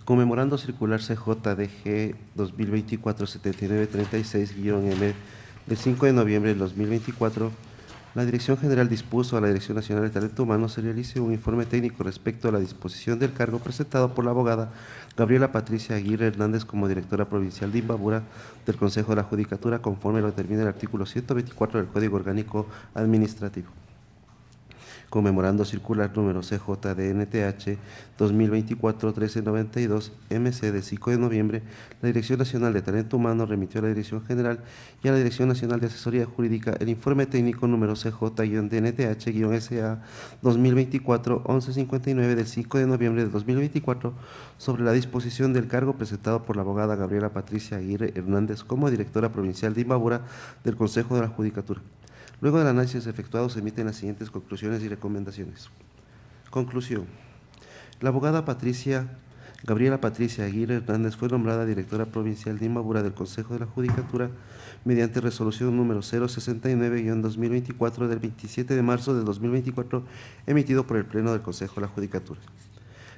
Conmemorando circular CJDG 2024-7936-M del 5 de noviembre del 2024, la Dirección General dispuso a la Dirección Nacional de Talento Humano se realice un informe técnico respecto a la disposición del cargo presentado por la abogada Gabriela Patricia Aguirre Hernández como directora provincial de Imbabura del Consejo de la Judicatura, conforme lo determina el artículo 124 del Código Orgánico Administrativo. Conmemorando circular número CJDNTH 2024-1392-MC de 5 de noviembre, la Dirección Nacional de Talento Humano remitió a la Dirección General y a la Dirección Nacional de Asesoría Jurídica el informe técnico número CJ-DNTH-SA 2024-1159 del 5 de noviembre de 2024 sobre la disposición del cargo presentado por la abogada Gabriela Patricia Aguirre Hernández como directora provincial de Imbabura del Consejo de la Judicatura. Luego del análisis efectuado se emiten las siguientes conclusiones y recomendaciones. Conclusión. La abogada Gabriela Patricia Aguirre Hernández fue nombrada directora provincial de Imbabura del Consejo de la Judicatura mediante resolución número 069-2024 del 27 de marzo de 2024 emitido por el Pleno del Consejo de la Judicatura.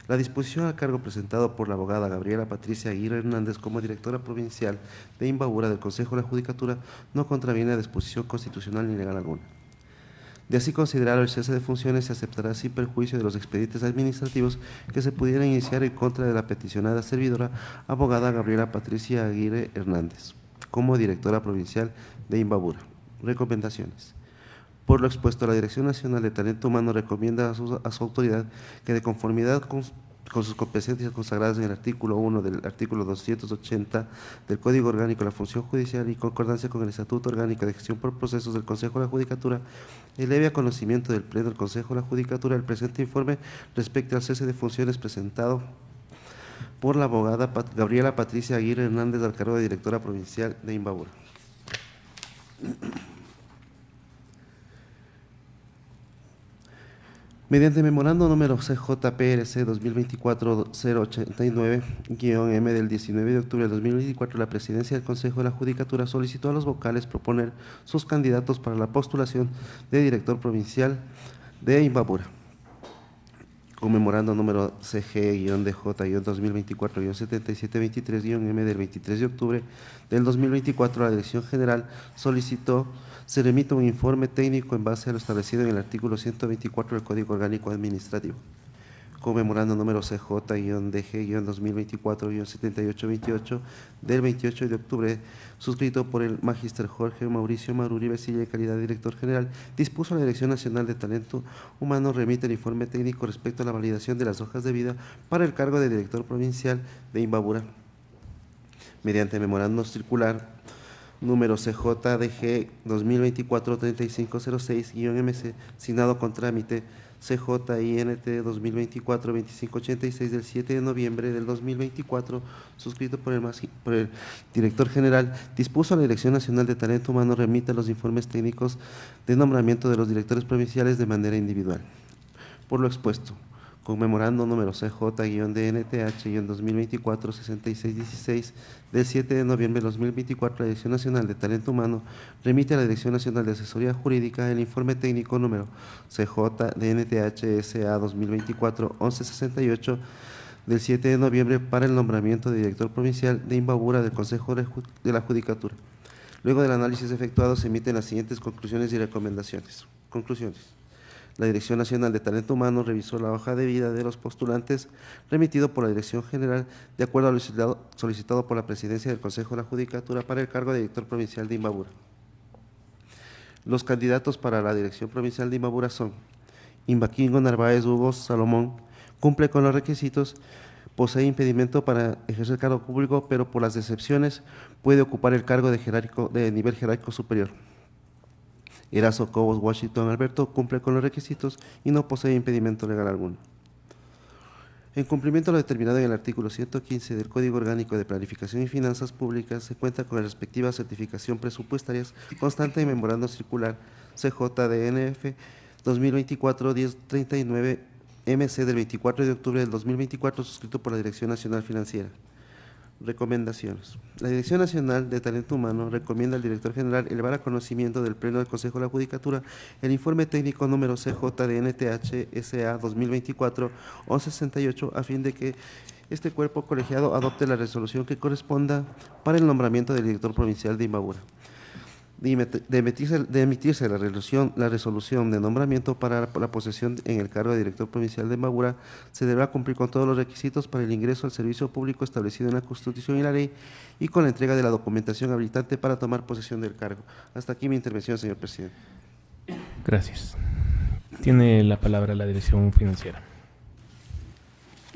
La disposición al cargo presentado por la abogada Gabriela Patricia Aguirre Hernández como directora provincial de Imbabura del Consejo de la Judicatura no contraviene a disposición constitucional ni legal alguna. De así considerar el cese de funciones, se aceptará sin perjuicio de los expedientes administrativos que se pudieran iniciar en contra de la peticionada servidora abogada Gabriela Patricia Aguirre Hernández como directora provincial de Imbabura. Recomendaciones. Por lo expuesto, la Dirección Nacional de Talento Humano recomienda a su autoridad que, de conformidad con sus competencias consagradas en el artículo 1 del artículo 280 del Código Orgánico de la Función Judicial y concordancia con el Estatuto Orgánico de Gestión por Procesos del Consejo de la Judicatura, eleve a conocimiento del Pleno del Consejo de la Judicatura el presente informe respecto al cese de funciones presentado por la abogada Gabriela Patricia Aguirre Hernández al cargo de directora provincial de Imbabura. Mediante memorando número CJPRC 2024-089-M del 19 de octubre de 2024, la Presidencia del Consejo de la Judicatura solicitó a los vocales proponer sus candidatos para la postulación de director provincial de Imbabura. Con memorando número CG-DJ-2024-7723-M del 23 de octubre del 2024, la Dirección General solicitó se remite un informe técnico en base a lo establecido en el artículo 124 del Código Orgánico Administrativo. Conmemorando número CJ-DG-2024-7828 del 28 de octubre, suscrito por el magíster Jorge Mauricio Maruri Besilla en calidad de director general, dispuso a la Dirección Nacional de Talento Humano remite el informe técnico respecto a la validación de las hojas de vida para el cargo de director provincial de Imbabura. Mediante memorando circular número CJDG 2024-3506-MC, signado con trámite CJINT 2024-2586 del 7 de noviembre del 2024, suscrito por el director general, dispuso a la Dirección Nacional de Talento Humano remita los informes técnicos de nombramiento de los directores provinciales de manera individual. Por lo expuesto, conmemorando número CJ-DNTH-2024-6616 del 7 de noviembre de 2024, la Dirección Nacional de Talento Humano remite a la Dirección Nacional de Asesoría Jurídica el informe técnico número CJ-DNTH-SA 2024-1168 del 7 de noviembre para el nombramiento de director provincial de Imbabura del Consejo de la Judicatura. Luego del análisis efectuado se emiten las siguientes conclusiones y recomendaciones. Conclusiones. La Dirección Nacional de Talento Humano revisó la hoja de vida de los postulantes remitido por la Dirección General de acuerdo a lo solicitado por la Presidencia del Consejo de la Judicatura para el cargo de director provincial de Imbabura. Los candidatos para la dirección provincial de Imbabura son Imbaquingo Narváez Hugo Salomón, cumple con los requisitos, posee impedimento para ejercer cargo público, pero por las excepciones puede ocupar el cargo de nivel jerárquico superior. Erazo Cobos Washington Alberto cumple con los requisitos y no posee impedimento legal alguno. En cumplimiento a lo determinado en el artículo 115 del Código Orgánico de Planificación y Finanzas Públicas, se cuenta con la respectiva certificación presupuestaria constante en memorando circular CJDNF 2024-1039 MC del 24 de octubre del 2024, suscrito por la Dirección Nacional Financiera. Recomendaciones. La Dirección Nacional de Talento Humano recomienda al Director General elevar a conocimiento del Pleno del Consejo de la Judicatura el informe técnico número CJDNTH-SA 2024-1168 a fin de que este cuerpo colegiado adopte la resolución que corresponda para el nombramiento del Director Provincial de Imbabura. De emitirse la resolución de nombramiento para la posesión en el cargo de Director Provincial de Imbabura, se deberá cumplir con todos los requisitos para el ingreso al servicio público establecido en la Constitución y la ley y con la entrega de la documentación habilitante para tomar posesión del cargo. Hasta aquí mi intervención, señor presidente. Gracias. Tiene la palabra la Dirección Financiera.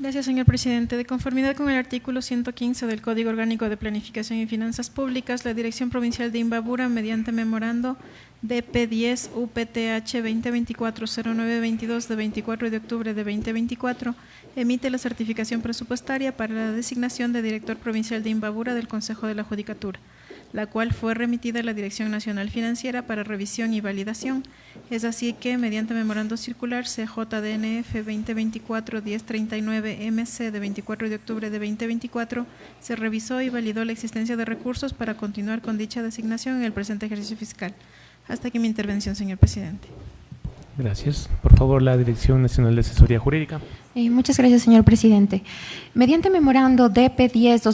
Gracias, señor presidente. De conformidad con el artículo 115 del Código Orgánico de Planificación y Finanzas Públicas, la Dirección Provincial de Imbabura, mediante memorando DP10 UPTH 2024-0922 de 24 de octubre de 2024, emite la certificación presupuestaria para la designación de Director Provincial de Imbabura del Consejo de la Judicatura, la cual fue remitida a la Dirección Nacional Financiera para revisión y validación. Es así que, mediante memorando circular CJDNF 2024-1039 MC de 24 de octubre de 2024, se revisó y validó la existencia de recursos para continuar con dicha designación en el presente ejercicio fiscal. Hasta aquí mi intervención, señor presidente. Gracias. Por favor, la Dirección Nacional de Asesoría Jurídica. Muchas gracias, señor presidente. Mediante memorando DP10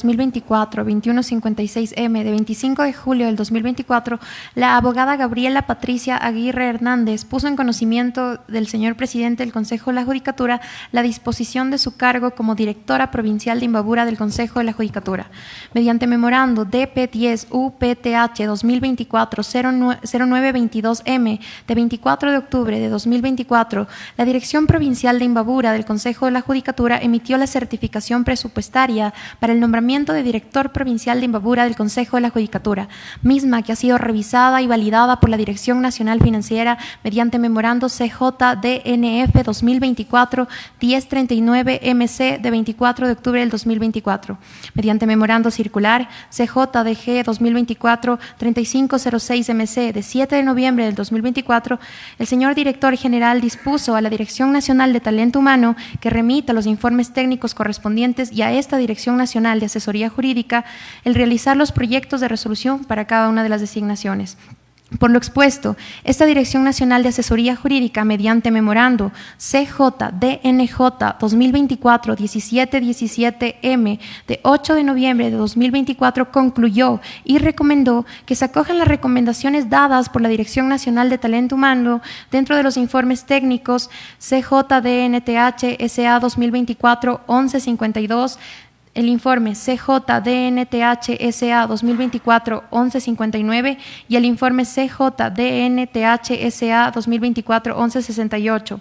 2024-2156M de 25 de julio del 2024, la abogada Gabriela Patricia Aguirre Hernández puso en conocimiento del señor presidente del Consejo de la Judicatura la disposición de su cargo como directora provincial de Imbabura del Consejo de la Judicatura. Mediante memorando DP10 UPTH 2024-0922M de 24 de octubre de 2024, la Dirección Provincial de Imbabura del Consejo de la Judicatura emitió la certificación presupuestaria para el nombramiento de Director Provincial de Imbabura del Consejo de la Judicatura, misma que ha sido revisada y validada por la Dirección Nacional Financiera mediante memorando CJDNF 2024-1039 MC de 24 de octubre del 2024, mediante memorando circular CJDG 2024-3506 MC de 7 de noviembre del 2024, el señor Director General dispuso a la Dirección Nacional de Talento Humano que remita los informes técnicos correspondientes y a esta Dirección Nacional de Asesoría Jurídica el realizar los proyectos de resolución para cada una de las designaciones. Por lo expuesto, esta Dirección Nacional de Asesoría Jurídica, mediante memorando CJDNJ 2024-1717M de 8 de noviembre de 2024, concluyó y recomendó que se acojan las recomendaciones dadas por la Dirección Nacional de Talento Humano dentro de los informes técnicos CJDNTH SA 2024-1152, el informe CJDNTH-SA 2024-1159 y el informe CJDNTH-SA 2024-1168.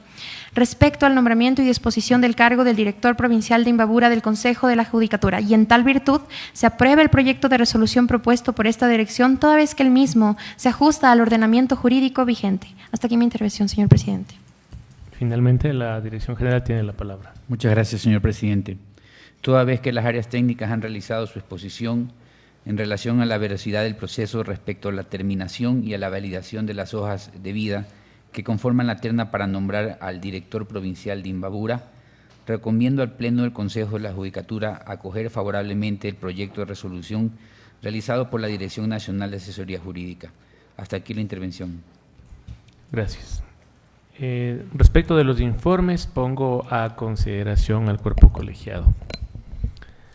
Respecto al nombramiento y disposición del cargo del Director Provincial de Imbabura del Consejo de la Judicatura, y en tal virtud se aprueba el proyecto de resolución propuesto por esta dirección, toda vez que el mismo se ajusta al ordenamiento jurídico vigente. Hasta aquí mi intervención, señor presidente. Finalmente, la Dirección General tiene la palabra. Muchas gracias, señor presidente. Toda vez que las áreas técnicas han realizado su exposición en relación a la veracidad del proceso respecto a la terminación y a la validación de las hojas de vida que conforman la terna para nombrar al Director Provincial de Imbabura, recomiendo al Pleno del Consejo de la Judicatura acoger favorablemente el proyecto de resolución realizado por la Dirección Nacional de Asesoría Jurídica. Hasta aquí la intervención. Gracias. Respecto de los informes, pongo a consideración al cuerpo colegiado.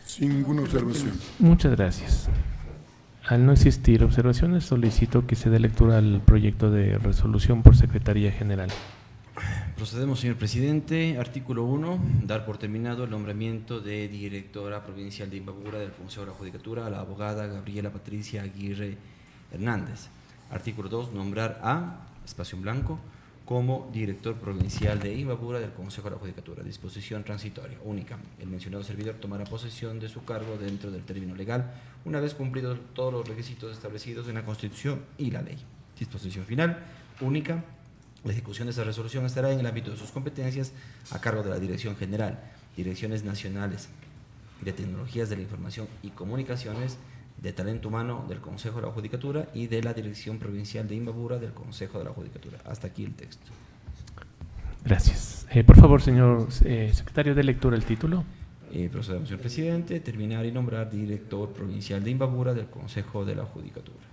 Sin ninguna observación. Muchas gracias. Al no existir observaciones, solicito que se dé lectura al proyecto de resolución por Secretaría General. Procedemos, señor presidente. Artículo 1. Dar por terminado el nombramiento de Directora Provincial de Imbabura del Consejo de la Judicatura a la abogada Gabriela Patricia Aguirre Hernández. Artículo 2. Nombrar a, espacio en blanco, como director provincial de Imbabura del Consejo de la Judicatura. Disposición transitoria única. El mencionado servidor tomará posesión de su cargo dentro del término legal, una vez cumplidos todos los requisitos establecidos en la Constitución y la ley. Disposición final única. La ejecución de esta resolución estará en el ámbito de sus competencias a cargo de la Dirección General, Direcciones Nacionales de Tecnologías de la Información y Comunicaciones, de Talento Humano del Consejo de la Judicatura y de la Dirección Provincial de Imbabura del Consejo de la Judicatura. Hasta aquí el texto. Gracias. Por favor, señor secretario, de lectura el título. Procedemos, señor presidente. Terminar y nombrar director provincial de Imbabura del Consejo de la Judicatura.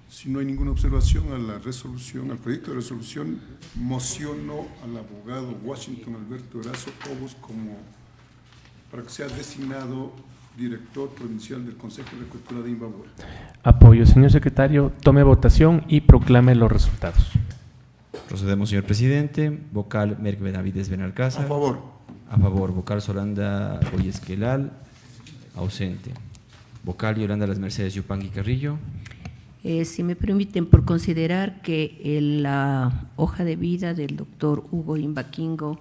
Si no hay ninguna observación a la resolución, al proyecto de resolución, mociono al abogado Washington Alberto Erazo Cobos como para que sea designado director provincial del Consejo de la Cultura de Imbabura. Apoyo. Señor secretario, tome votación y proclame los resultados. Procedemos, señor presidente. Vocal Merck Benavides Benalcázar. A favor. A favor. Vocal Solanda Boyesquelal. Ausente. Vocal Yolanda Las Mercedes Yupanqui Carrillo. Si me permiten, por considerar que la hoja de vida del doctor Hugo Imbaquingo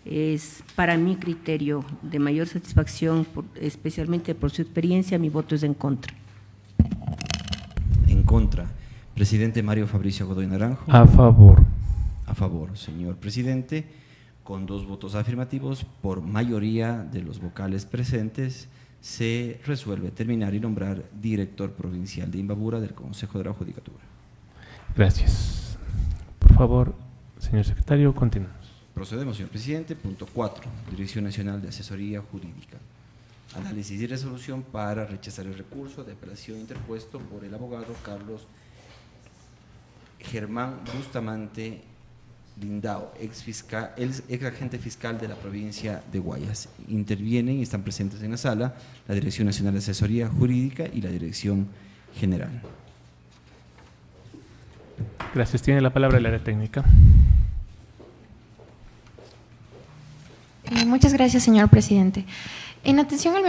es, para mi criterio, de mayor satisfacción, especialmente por su experiencia, mi voto es en contra. En contra. Presidente Mario Fabricio Godoy Naranjo. A favor. A favor, señor presidente. Con 2 votos afirmativos, por mayoría de los vocales presentes, se resuelve terminar y nombrar director provincial de Imbabura del Consejo de la Judicatura. Gracias. Por favor, señor secretario, continuamos. Procedemos, señor presidente. Punto 4. Dirección Nacional de Asesoría Jurídica. Análisis y resolución para rechazar el recurso de apelación interpuesto por el abogado Carlos Germán Bustamante Lindao, ex agente fiscal de la provincia de Guayas. Intervienen y están presentes en la sala la Dirección Nacional de Asesoría Jurídica y la Dirección General. Gracias. Tiene la palabra el área técnica. Muchas gracias, señor presidente. En atención al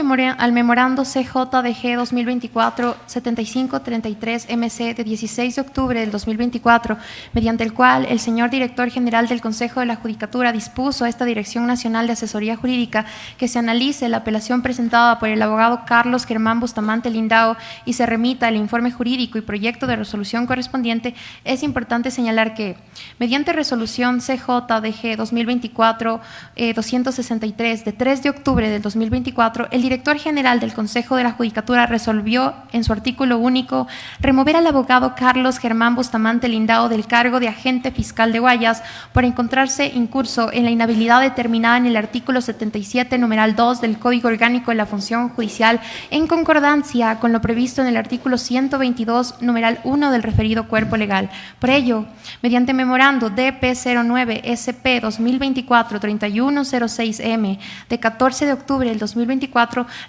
memorando CJDG 2024-7533-MC de 16 de octubre del 2024, mediante el cual el señor director general del Consejo de la Judicatura dispuso a esta Dirección Nacional de Asesoría Jurídica que se analice la apelación presentada por el abogado Carlos Germán Bustamante Lindao y se remita el informe jurídico y proyecto de resolución correspondiente, es importante señalar que, mediante resolución CJDG 2024-263 de 3 de octubre del 2024, el director general del Consejo de la Judicatura resolvió en su artículo único remover al abogado Carlos Germán Bustamante Lindao del cargo de agente fiscal de Guayas por encontrarse incurso en la inhabilidad determinada en el artículo 77, numeral 2 del Código Orgánico de la Función Judicial, en concordancia con lo previsto en el artículo 122, numeral 1 del referido cuerpo legal. Por ello, mediante memorando DP09 SP 2024-3106M de 14 de octubre del 2024,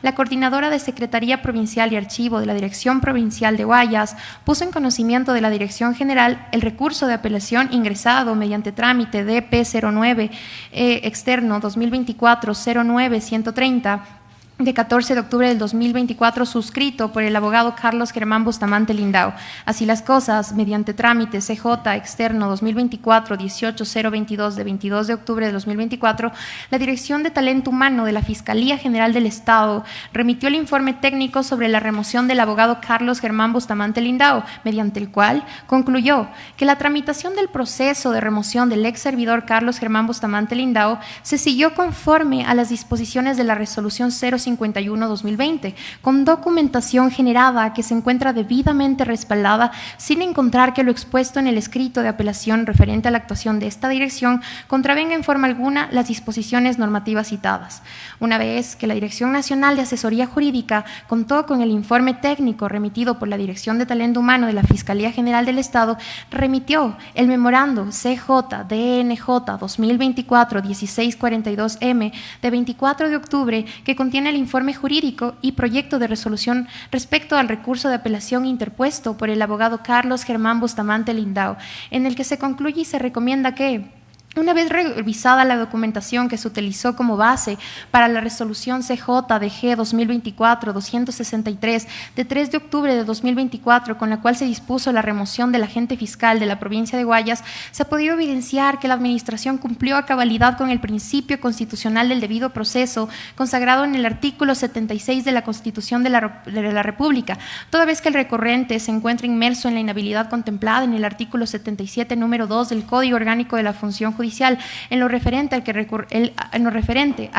la coordinadora de Secretaría Provincial y Archivo de la Dirección Provincial de Guayas puso en conocimiento de la Dirección General el recurso de apelación ingresado mediante trámite DP09 externo 2024-09-130 de 14 de octubre del 2024, suscrito por el abogado Carlos Germán Bustamante Lindao. Así las cosas, mediante trámite CJ externo 2024-18022 de 22 de octubre del 2024, la Dirección de Talento Humano de la Fiscalía General del Estado remitió el informe técnico sobre la remoción del abogado Carlos Germán Bustamante Lindao, mediante el cual concluyó que la tramitación del proceso de remoción del ex servidor Carlos Germán Bustamante Lindao se siguió conforme a las disposiciones de la resolución 051-2020, con documentación generada que se encuentra debidamente respaldada, sin encontrar que lo expuesto en el escrito de apelación referente a la actuación de esta dirección contravenga en forma alguna las disposiciones normativas citadas. Una vez que la Dirección Nacional de Asesoría Jurídica contó con el informe técnico remitido por la Dirección de Talento Humano de la Fiscalía General del Estado, remitió el memorando CJ-DNJ 2024-1642M de 24 de octubre que contiene el informe jurídico y proyecto de resolución respecto al recurso de apelación interpuesto por el abogado Carlos Germán Bustamante Lindao, en el que se concluye y se recomienda que, Una vez revisada la documentación que se utilizó como base para la resolución CJDG 2024-263 de 3 de octubre de 2024, con la cual se dispuso la remoción del agente fiscal de la provincia de Guayas, se ha podido evidenciar que la Administración cumplió a cabalidad con el principio constitucional del debido proceso consagrado en el artículo 76 de la Constitución de la República, toda vez que el recurrente se encuentra inmerso en la inhabilidad contemplada en el artículo 77, número 2 del Código Orgánico de la Función Judicial, en lo referente a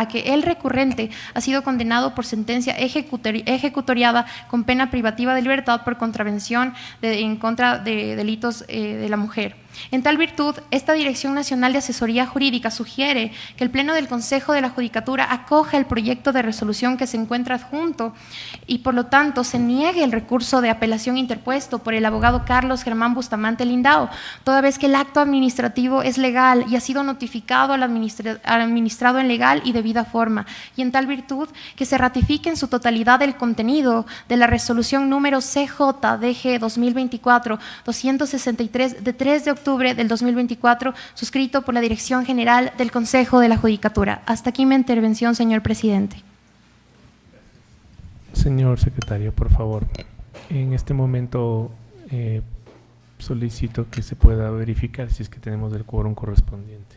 que el recurrente ha sido condenado por sentencia ejecutoriada con pena privativa de libertad por contravención en contra de delitos de la mujer. En tal virtud, esta Dirección Nacional de Asesoría Jurídica sugiere que el Pleno del Consejo de la Judicatura acoja el proyecto de resolución que se encuentra adjunto y, por lo tanto, se niegue el recurso de apelación interpuesto por el abogado Carlos Germán Bustamante Lindao, toda vez que el acto administrativo es legal y ha sido notificado al administrado en legal y debida forma, y en tal virtud que se ratifique en su totalidad el contenido de la resolución número CJDG 2024-263 de 3 de octubre del 2024, suscrito por la Dirección General del Consejo de la Judicatura. Hasta aquí mi intervención, señor presidente. Señor secretario, por favor, en este momento solicito que se pueda verificar si es que tenemos el quórum correspondiente.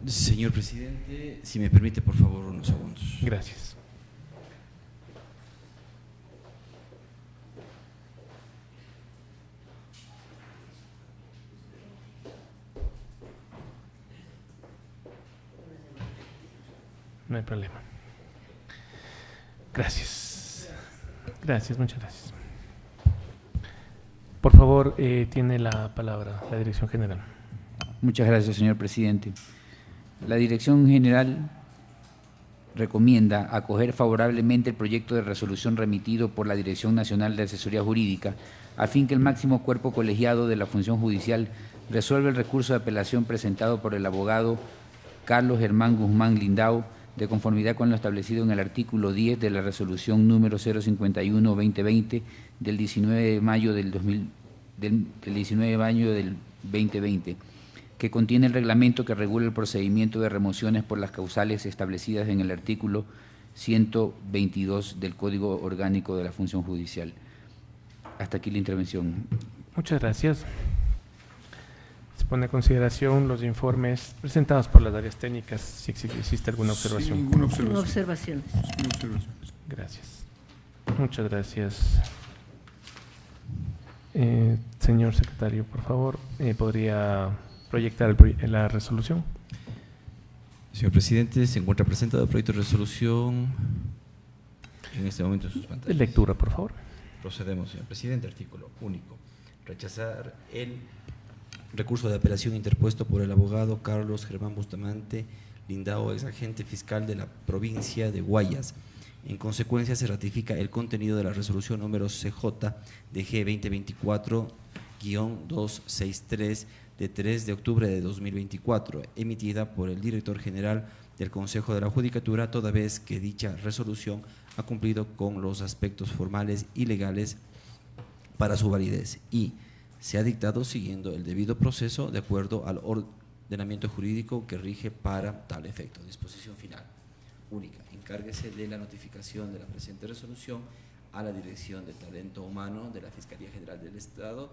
Señor presidente, si me permite, por favor, unos segundos. Gracias. No hay problema. Gracias. Gracias, muchas gracias. Por favor, tiene la palabra la Dirección General. Muchas gracias, señor presidente. La Dirección General recomienda acoger favorablemente el proyecto de resolución remitido por la Dirección Nacional de Asesoría Jurídica a fin que el máximo cuerpo colegiado de la función judicial resuelva el recurso de apelación presentado por el abogado Carlos Germán Guzmán Lindao, de conformidad con lo establecido en el artículo 10 de la resolución número 051-2020 del 19 de mayo del 2020, que contiene el reglamento que regula el procedimiento de remociones por las causales establecidas en el artículo 122 del Código Orgánico de la Función Judicial. Hasta aquí la intervención. Muchas gracias. Se pone a consideración los informes presentados por las áreas técnicas, si existe alguna observación. Sin ninguna observación. Sin observaciones. Sin observaciones. Gracias. Muchas gracias. Señor secretario, por favor, ¿podría proyectar la resolución? Señor presidente, se encuentra presentado el proyecto de resolución en este momento en sus pantallas. De lectura, por favor. Procedemos, señor presidente. Artículo único. Rechazar el recurso de apelación interpuesto por el abogado Carlos Germán Bustamante Lindao, exagente fiscal de la provincia de Guayas. En consecuencia, se ratifica el contenido de la resolución número CJDG 2024-263 de 3 de octubre de 2024, emitida por el director general del Consejo de la Judicatura, toda vez que dicha resolución ha cumplido con los aspectos formales y legales para su validez y se ha dictado siguiendo el debido proceso de acuerdo al ordenamiento jurídico que rige para tal efecto. Disposición final. Única. Encárguese de la notificación de la presente resolución a la Dirección de Talento Humano de la Fiscalía General del Estado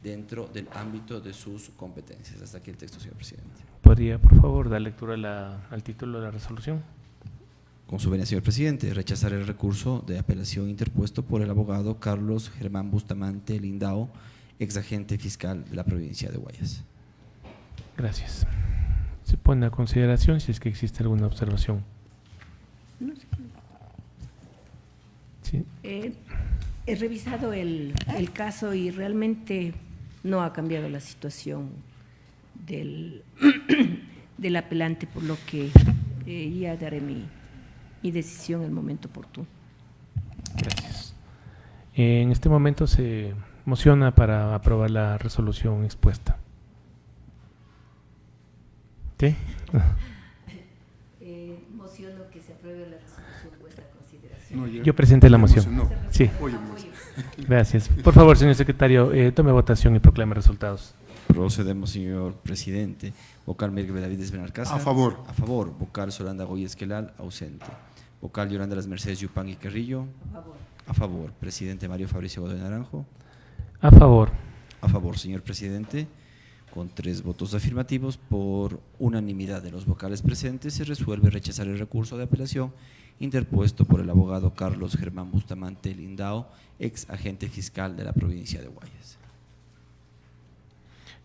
dentro del ámbito de sus competencias. Hasta aquí el texto, señor presidente. ¿Podría, por favor, dar lectura al título de la resolución? Con su venia, señor presidente, rechazar el recurso de apelación interpuesto por el abogado Carlos Germán Bustamante Lindao, exagente fiscal de la provincia de Guayas. Gracias. Se pone a consideración si es que existe alguna observación. No sé. Sí. He revisado el caso y realmente no ha cambiado la situación del apelante, por lo que ya daré mi decisión en el momento oportuno. Gracias. En este momento se mociona para aprobar la resolución expuesta. ¿Sí? Mociono que se apruebe la resolución puesta a consideración. No, Yo presenté la moción. No. Sí. Oye, Gracias. Por favor, señor secretario, tome votación y proclame resultados. Procedemos, señor presidente. Vocal Miguel Benavides Benalcázar. A favor. A favor. Vocal Solanda Goya Esquelal, ausente. Vocal Yolanda Las Mercedes Yupan y Carrillo. A favor. A favor. Presidente Mario Fabricio Godoy Naranjo. A favor. A favor, señor presidente. Con 3 votos afirmativos, por unanimidad de los vocales presentes, se resuelve rechazar el recurso de apelación interpuesto por el abogado Carlos Germán Bustamante Lindao, ex agente fiscal de la provincia de Guayas.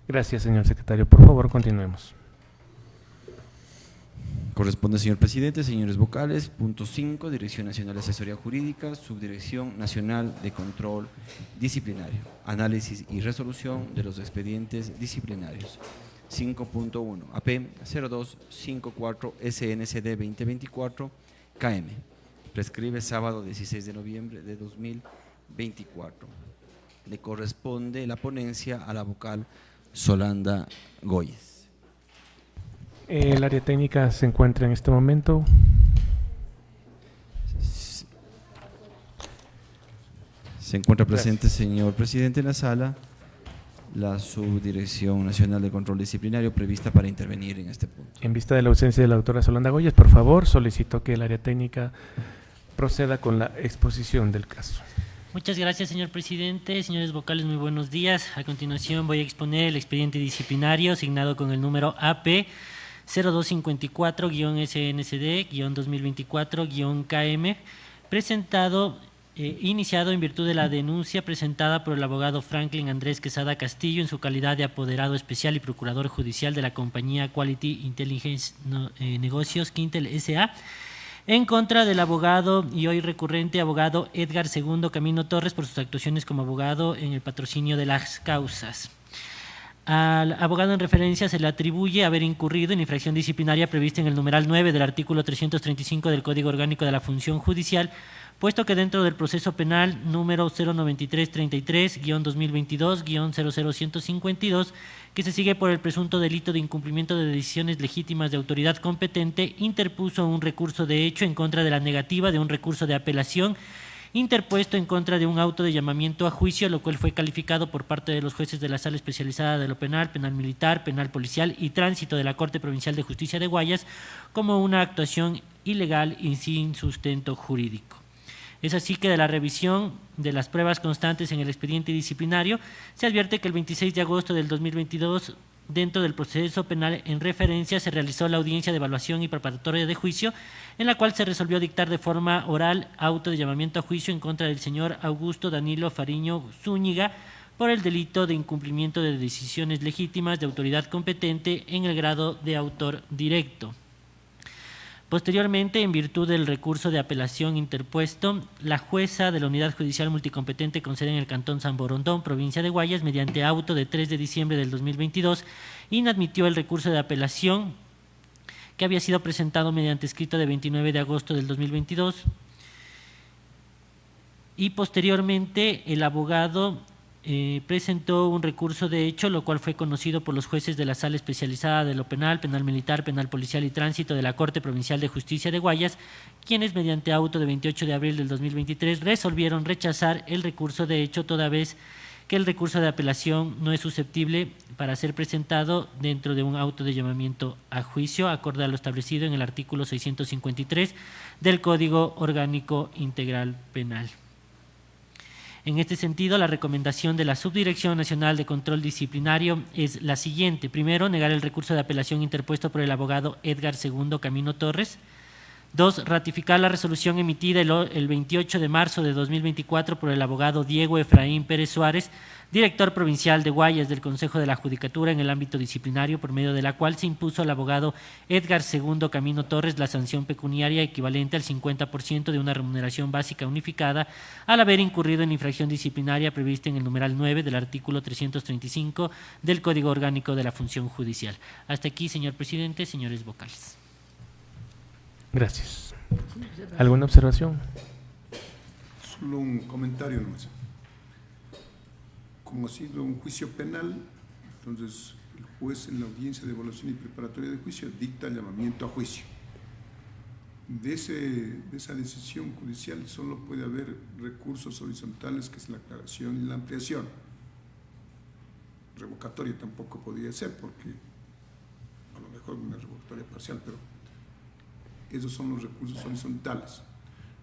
Gracias, señor secretario. Por favor, continuemos. Corresponde, señor presidente, señores vocales. Punto 5, Dirección Nacional de Asesoría Jurídica, Subdirección Nacional de Control Disciplinario, Análisis y Resolución de los Expedientes Disciplinarios. 5.1, AP 0254 SNCD 2024 KM. Prescribe sábado 16 de noviembre de 2024. Le corresponde la ponencia a la vocal Solanda Goyes. El área técnica se encuentra en este momento. Se encuentra presente, señor presidente, en la sala la Subdirección Nacional de Control Disciplinario prevista para intervenir en este punto. En vista de la ausencia de la doctora Solanda Goyes, por favor, solicito que el área técnica proceda con la exposición del caso. Muchas gracias, señor presidente. Señores vocales, muy buenos días. A continuación voy a exponer el expediente disciplinario asignado con el número AP 0254-SNCD-2024-KM, iniciado en virtud de la denuncia presentada por el abogado Franklin Andrés Quesada Castillo en su calidad de apoderado especial y procurador judicial de la compañía Quality Intelligence Negocios Quintel S.A., en contra del abogado y hoy recurrente abogado Edgar Segundo Camino Torres por sus actuaciones como abogado en el patrocinio de las causas. Al abogado en referencia se le atribuye haber incurrido en infracción disciplinaria prevista en el numeral 9 del artículo 335 del Código Orgánico de la Función Judicial, puesto que dentro del proceso penal número 09333-2022-00152, que se sigue por el presunto delito de incumplimiento de decisiones legítimas de autoridad competente, interpuso un recurso de hecho en contra de la negativa de un recurso de apelación interpuesto en contra de un auto de llamamiento a juicio, lo cual fue calificado por parte de los jueces de la Sala Especializada de lo Penal, Penal Militar, Penal Policial y Tránsito de la Corte Provincial de Justicia de Guayas como una actuación ilegal y sin sustento jurídico. Es así que de la revisión de las pruebas constantes en el expediente disciplinario se advierte que el 26 de agosto del 2022, dentro del proceso penal en referencia, se realizó la audiencia de evaluación y preparatoria de juicio, en la cual se resolvió dictar de forma oral auto de llamamiento a juicio en contra del señor Augusto Danilo Fariño Zúñiga por el delito de incumplimiento de decisiones legítimas de autoridad competente en el grado de autor directo. Posteriormente, en virtud del recurso de apelación interpuesto, la jueza de la Unidad Judicial Multicompetente con sede en el Cantón San Borondón, provincia de Guayas, mediante auto de 3 de diciembre del 2022, inadmitió el recurso de apelación que había sido presentado mediante escrito de 29 de agosto del 2022 y posteriormente el abogado presentó un recurso de hecho, lo cual fue conocido por los jueces de la Sala Especializada de lo Penal, Penal Militar, Penal Policial y Tránsito de la Corte Provincial de Justicia de Guayas, quienes mediante auto de 28 de abril del 2023 resolvieron rechazar el recurso de hecho, toda vez que el recurso de apelación no es susceptible para ser presentado dentro de un auto de llamamiento a juicio, acorde a lo establecido en el artículo 653 del Código Orgánico Integral Penal. En este sentido, la recomendación de la Subdirección Nacional de Control Disciplinario es la siguiente. Primero, negar el recurso de apelación interpuesto por el abogado Edgar Segundo Camino Torres. 2. Ratificar la resolución emitida el 28 de marzo de 2024 por el abogado Diego Efraín Pérez Suárez, director provincial de Guayas del Consejo de la Judicatura en el ámbito disciplinario, por medio de la cual se impuso al abogado Edgar Segundo Camino Torres la sanción pecuniaria equivalente al 50% de una remuneración básica unificada al haber incurrido en infracción disciplinaria prevista en el numeral 9 del artículo 335 del Código Orgánico de la Función Judicial. Hasta aquí, señor presidente, señores vocales. Gracias. ¿Alguna observación? Solo un comentario nomás. Como ha sido un juicio penal, entonces el juez en la audiencia de evaluación y preparatoria de juicio dicta el llamamiento a juicio. de esa decisión judicial solo puede haber recursos horizontales, que es la aclaración y la ampliación. Revocatoria tampoco podría ser, porque a lo mejor una revocatoria parcial, pero esos son los recursos horizontales.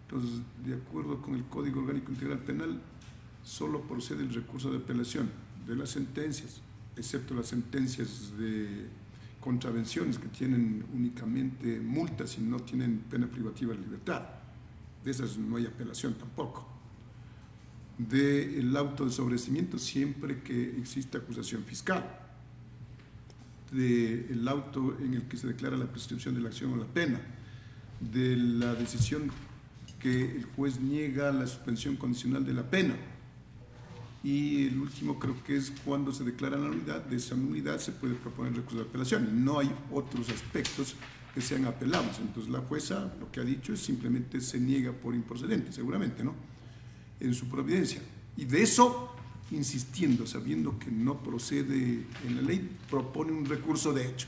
Entonces, de acuerdo con el Código Orgánico Integral Penal, solo procede el recurso de apelación de las sentencias, excepto las sentencias de contravenciones que tienen únicamente multas y no tienen pena privativa de libertad. De esas no hay apelación tampoco. Del auto de sobreseimiento siempre que exista acusación fiscal. Del auto en el que se declara la prescripción de la acción o la pena. De la decisión que el juez niega la suspensión condicional de la pena. Y el último creo que es cuando se declara la nulidad. De esa nulidad se puede proponer recurso de apelación y no hay otros aspectos que sean apelables. Entonces la jueza lo que ha dicho es simplemente se niega por improcedente, seguramente, ¿no?, en su providencia. Y de eso, insistiendo, sabiendo que no procede en la ley, propone un recurso de hecho.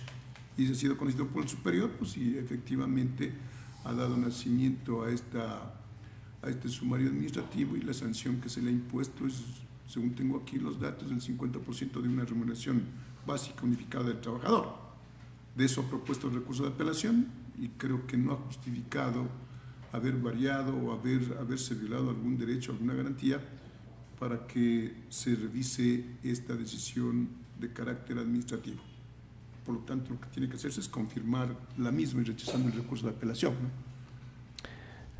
Y si ha sido conocido por el superior, pues sí, efectivamente ha dado nacimiento a este sumario administrativo, y la sanción que se le ha impuesto es, según tengo aquí los datos, del 50% de una remuneración básica unificada del trabajador. De eso ha propuesto el recurso de apelación y creo que no ha justificado haber variado o haberse violado algún derecho, alguna garantía, para que se revise esta decisión de carácter administrativo. Por lo tanto, lo que tiene que hacerse es confirmar la misma y rechazando el recurso de apelación, ¿no?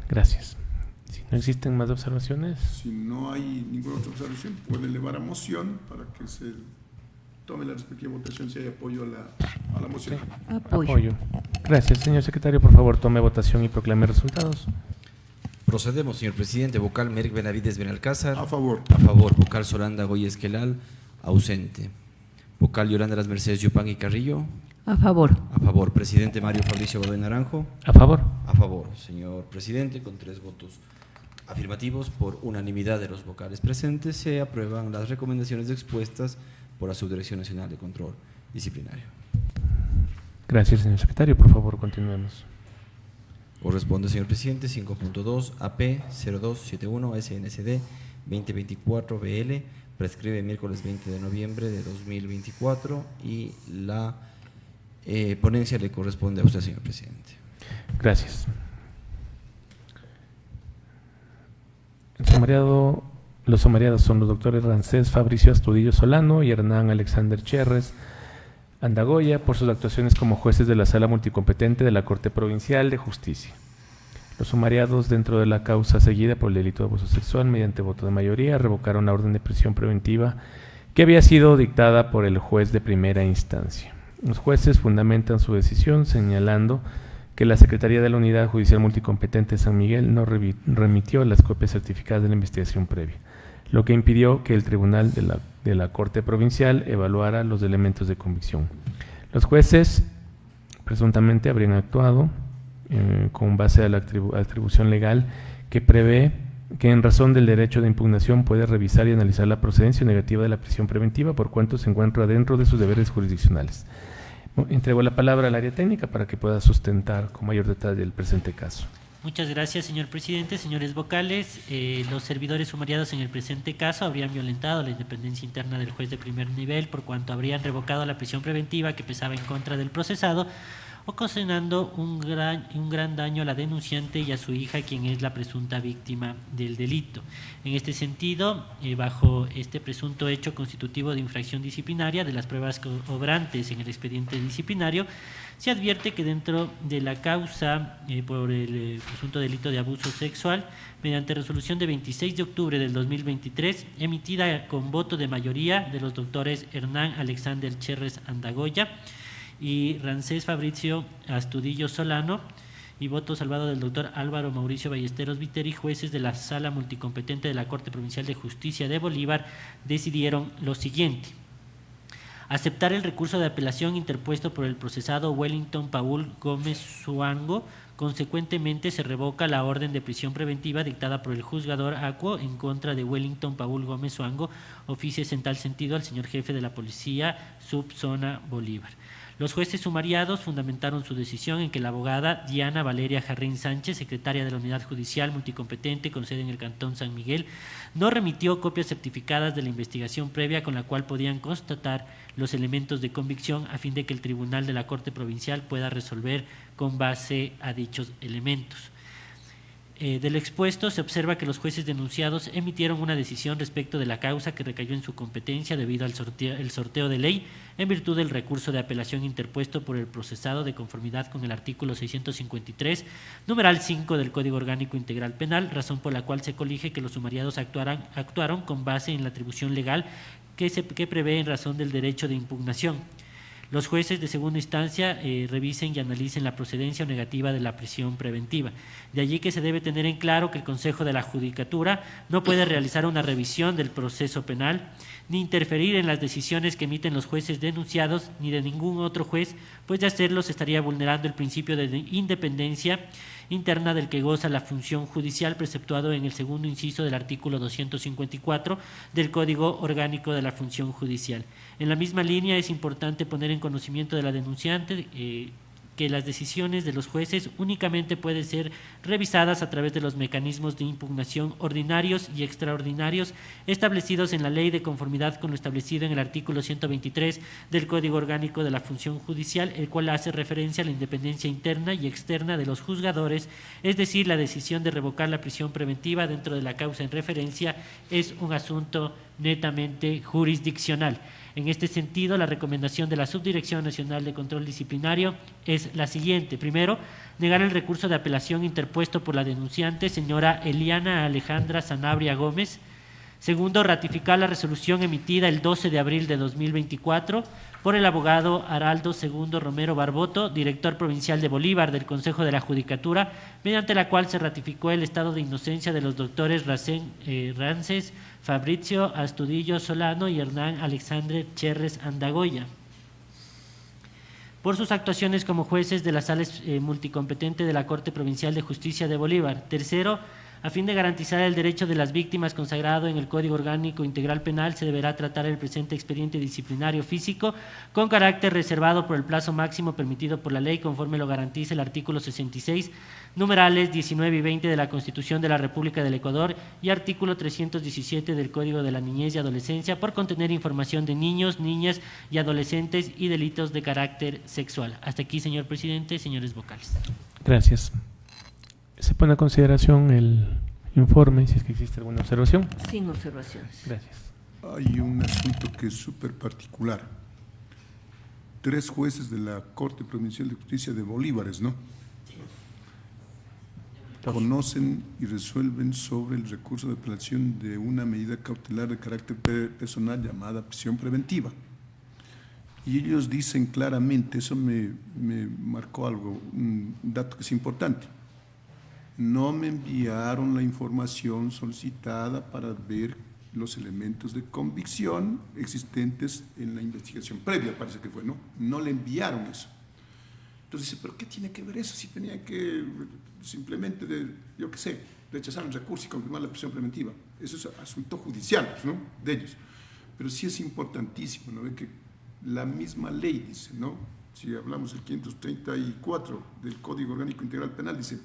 Gracias. Si no existen más observaciones. Si no hay ninguna otra observación, puede elevar a moción para que se tome la respectiva votación si hay apoyo a la moción. Apoyo. Gracias. Señor secretario, por favor, tome votación y proclame resultados. Procedemos, señor presidente. Vocal Merck Benavides Benalcázar. A favor. A favor. Vocal Solanda Goya Esquelal. Ausente. Vocal Yolanda Las Mercedes Yupan y Carrillo. A favor. A favor. Presidente Mario Fabricio Godoy Naranjo. A favor. A favor. Señor presidente, con 3 votos afirmativos, por unanimidad de los vocales presentes, se aprueban las recomendaciones expuestas por la Subdirección Nacional de Control Disciplinario. Gracias, señor secretario. Por favor, continuemos. Corresponde, señor presidente, 5.2 AP 0271 SNCD 2024 BL, prescribe miércoles 20 de noviembre de 2024 y la ponencia le corresponde a usted, señor presidente. Gracias. Los sumariados son los doctores Rancés Fabricio Astudillo Solano y Hernán Alexander Cherres Andagoya por sus actuaciones como jueces de la Sala Multicompetente de la Corte Provincial de Justicia. Los sumariados, dentro de la causa seguida por el delito de abuso sexual, mediante voto de mayoría, revocaron la orden de prisión preventiva que había sido dictada por el juez de primera instancia. Los jueces fundamentan su decisión señalando que la Secretaría de la Unidad Judicial Multicompetente de San Miguel no remitió las copias certificadas de la investigación previa, lo que impidió que el Tribunal de la Corte Provincial evaluara los elementos de convicción. Los jueces presuntamente habrían actuado con base a la atribución legal que prevé que en razón del derecho de impugnación puede revisar y analizar la procedencia negativa de la prisión preventiva por cuanto se encuentra dentro de sus deberes jurisdiccionales. Entrego la palabra al área técnica para que pueda sustentar con mayor detalle el presente caso. Muchas gracias, señor presidente. Señores vocales, los servidores sumariados en el presente caso habrían violentado la independencia interna del juez de primer nivel por cuanto habrían revocado la prisión preventiva que pesaba en contra del procesado, ocasionando un gran daño a la denunciante y a su hija, quien es la presunta víctima del delito. En este sentido, bajo este presunto hecho constitutivo de infracción disciplinaria de las pruebas obrantes en el expediente disciplinario, se advierte que dentro de la causa por el presunto delito de abuso sexual, mediante resolución de 26 de octubre del 2023, emitida con voto de mayoría de los doctores Hernán Alexander Cherres Andagoya y Rancés Fabricio Astudillo Solano, y voto salvado del doctor Álvaro Mauricio Ballesteros Viteri, jueces de la Sala Multicompetente de la Corte Provincial de Justicia de Bolívar, decidieron lo siguiente: aceptar el recurso de apelación interpuesto por el procesado Wellington Paul Gómez Suango. Consecuentemente, se revoca la orden de prisión preventiva dictada por el juzgador Acuo en contra de Wellington Paul Gómez Suango, oficies en tal sentido al señor jefe de la Policía Subzona Bolívar. Los jueces sumariados fundamentaron su decisión en que la abogada Diana Valeria Jarrín Sánchez, secretaria de la Unidad Judicial Multicompetente con sede en el Cantón San Miguel, no remitió copias certificadas de la investigación previa con la cual podían constatar los elementos de convicción a fin de que el Tribunal de la Corte Provincial pueda resolver con base a dichos elementos. Del expuesto se observa que los jueces denunciados emitieron una decisión respecto de la causa que recayó en su competencia debido al sorteo de ley en virtud del recurso de apelación interpuesto por el procesado de conformidad con el artículo 653, numeral 5 del Código Orgánico Integral Penal, razón por la cual se colige que los sumariados actuaron con base en la atribución legal que prevé en razón del derecho de impugnación. Los jueces de segunda instancia revisen y analicen la procedencia o negativa de la prisión preventiva. De allí que se debe tener en claro que el Consejo de la Judicatura no puede realizar una revisión del proceso penal, ni interferir en las decisiones que emiten los jueces denunciados, ni de ningún otro juez, pues de hacerlo se estaría vulnerando el principio de independencia interna del que goza la función judicial preceptuado en el segundo inciso del artículo 254 del Código Orgánico de la Función Judicial. En la misma línea es importante poner en conocimiento de la denunciante que las decisiones de los jueces únicamente pueden ser revisadas a través de los mecanismos de impugnación ordinarios y extraordinarios establecidos en la ley de conformidad con lo establecido en el artículo 123 del Código Orgánico de la Función Judicial, el cual hace referencia a la independencia interna y externa de los juzgadores, es decir, la decisión de revocar la prisión preventiva dentro de la causa en referencia es un asunto netamente jurisdiccional. En este sentido, la recomendación de la Subdirección Nacional de Control Disciplinario es la siguiente. Primero, negar el recurso de apelación interpuesto por la denunciante, señora Eliana Alejandra Sanabria Gómez. Segundo, ratificar la resolución emitida el 12 de abril de 2024 por el abogado Araldo II Romero Barboto, director provincial de Bolívar del Consejo de la Judicatura, mediante la cual se ratificó el estado de inocencia de los doctores Rances, Fabrizio Astudillo Solano y Hernán Alexandre Cherres Andagoya, por sus actuaciones como jueces de la Sala Multicompetente de la Corte Provincial de Justicia de Bolívar. Tercero, a fin de garantizar el derecho de las víctimas consagrado en el Código Orgánico Integral Penal, se deberá tratar el presente expediente disciplinario físico con carácter reservado por el plazo máximo permitido por la ley, conforme lo garantiza el artículo 66, numerales 19 y 20 de la Constitución de la República del Ecuador y artículo 317 del Código de la Niñez y Adolescencia, por contener información de niños, niñas y adolescentes y delitos de carácter sexual. Hasta aquí, señor presidente, señores vocales. Gracias. ¿Se pone a consideración el informe, si es que existe alguna observación? Sin observaciones. Gracias. Hay un asunto que es súper particular. 3 jueces de la Corte Provincial de Justicia de Bolívares, ¿no? Conocen y resuelven sobre el recurso de apelación de una medida cautelar de carácter personal llamada prisión preventiva. Y ellos dicen claramente, eso me marcó algo, un dato que es importante. No me enviaron la información solicitada para ver los elementos de convicción existentes en la investigación previa, parece que fue, ¿no? No le enviaron eso. Entonces dice, ¿pero qué tiene que ver eso? Si tenía que simplemente, yo qué sé, rechazar el recurso y confirmar la prisión preventiva. Eso es asunto judicial, ¿no?, de ellos. Pero sí es importantísimo, ¿no?, ver que la misma ley dice, ¿no?, si hablamos del 534 del Código Orgánico Integral Penal, dice,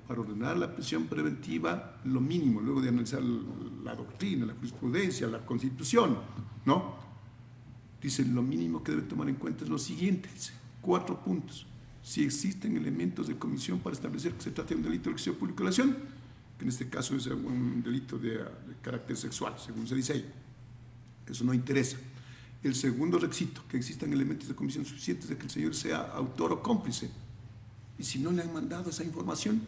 para ordenar la prisión preventiva, lo mínimo, luego de analizar la doctrina, la jurisprudencia, la Constitución, ¿no?, dice, lo mínimo que debe tomar en cuenta es lo siguiente, dice, 4 puntos. Si existen elementos de comisión para establecer que se trata de un delito de ejercicio público de violación, que en este caso es un delito de carácter sexual, según se dice ahí. Eso no interesa. El segundo requisito, que existan elementos de comisión suficientes de que el señor sea autor o cómplice. Y si no le han mandado esa información,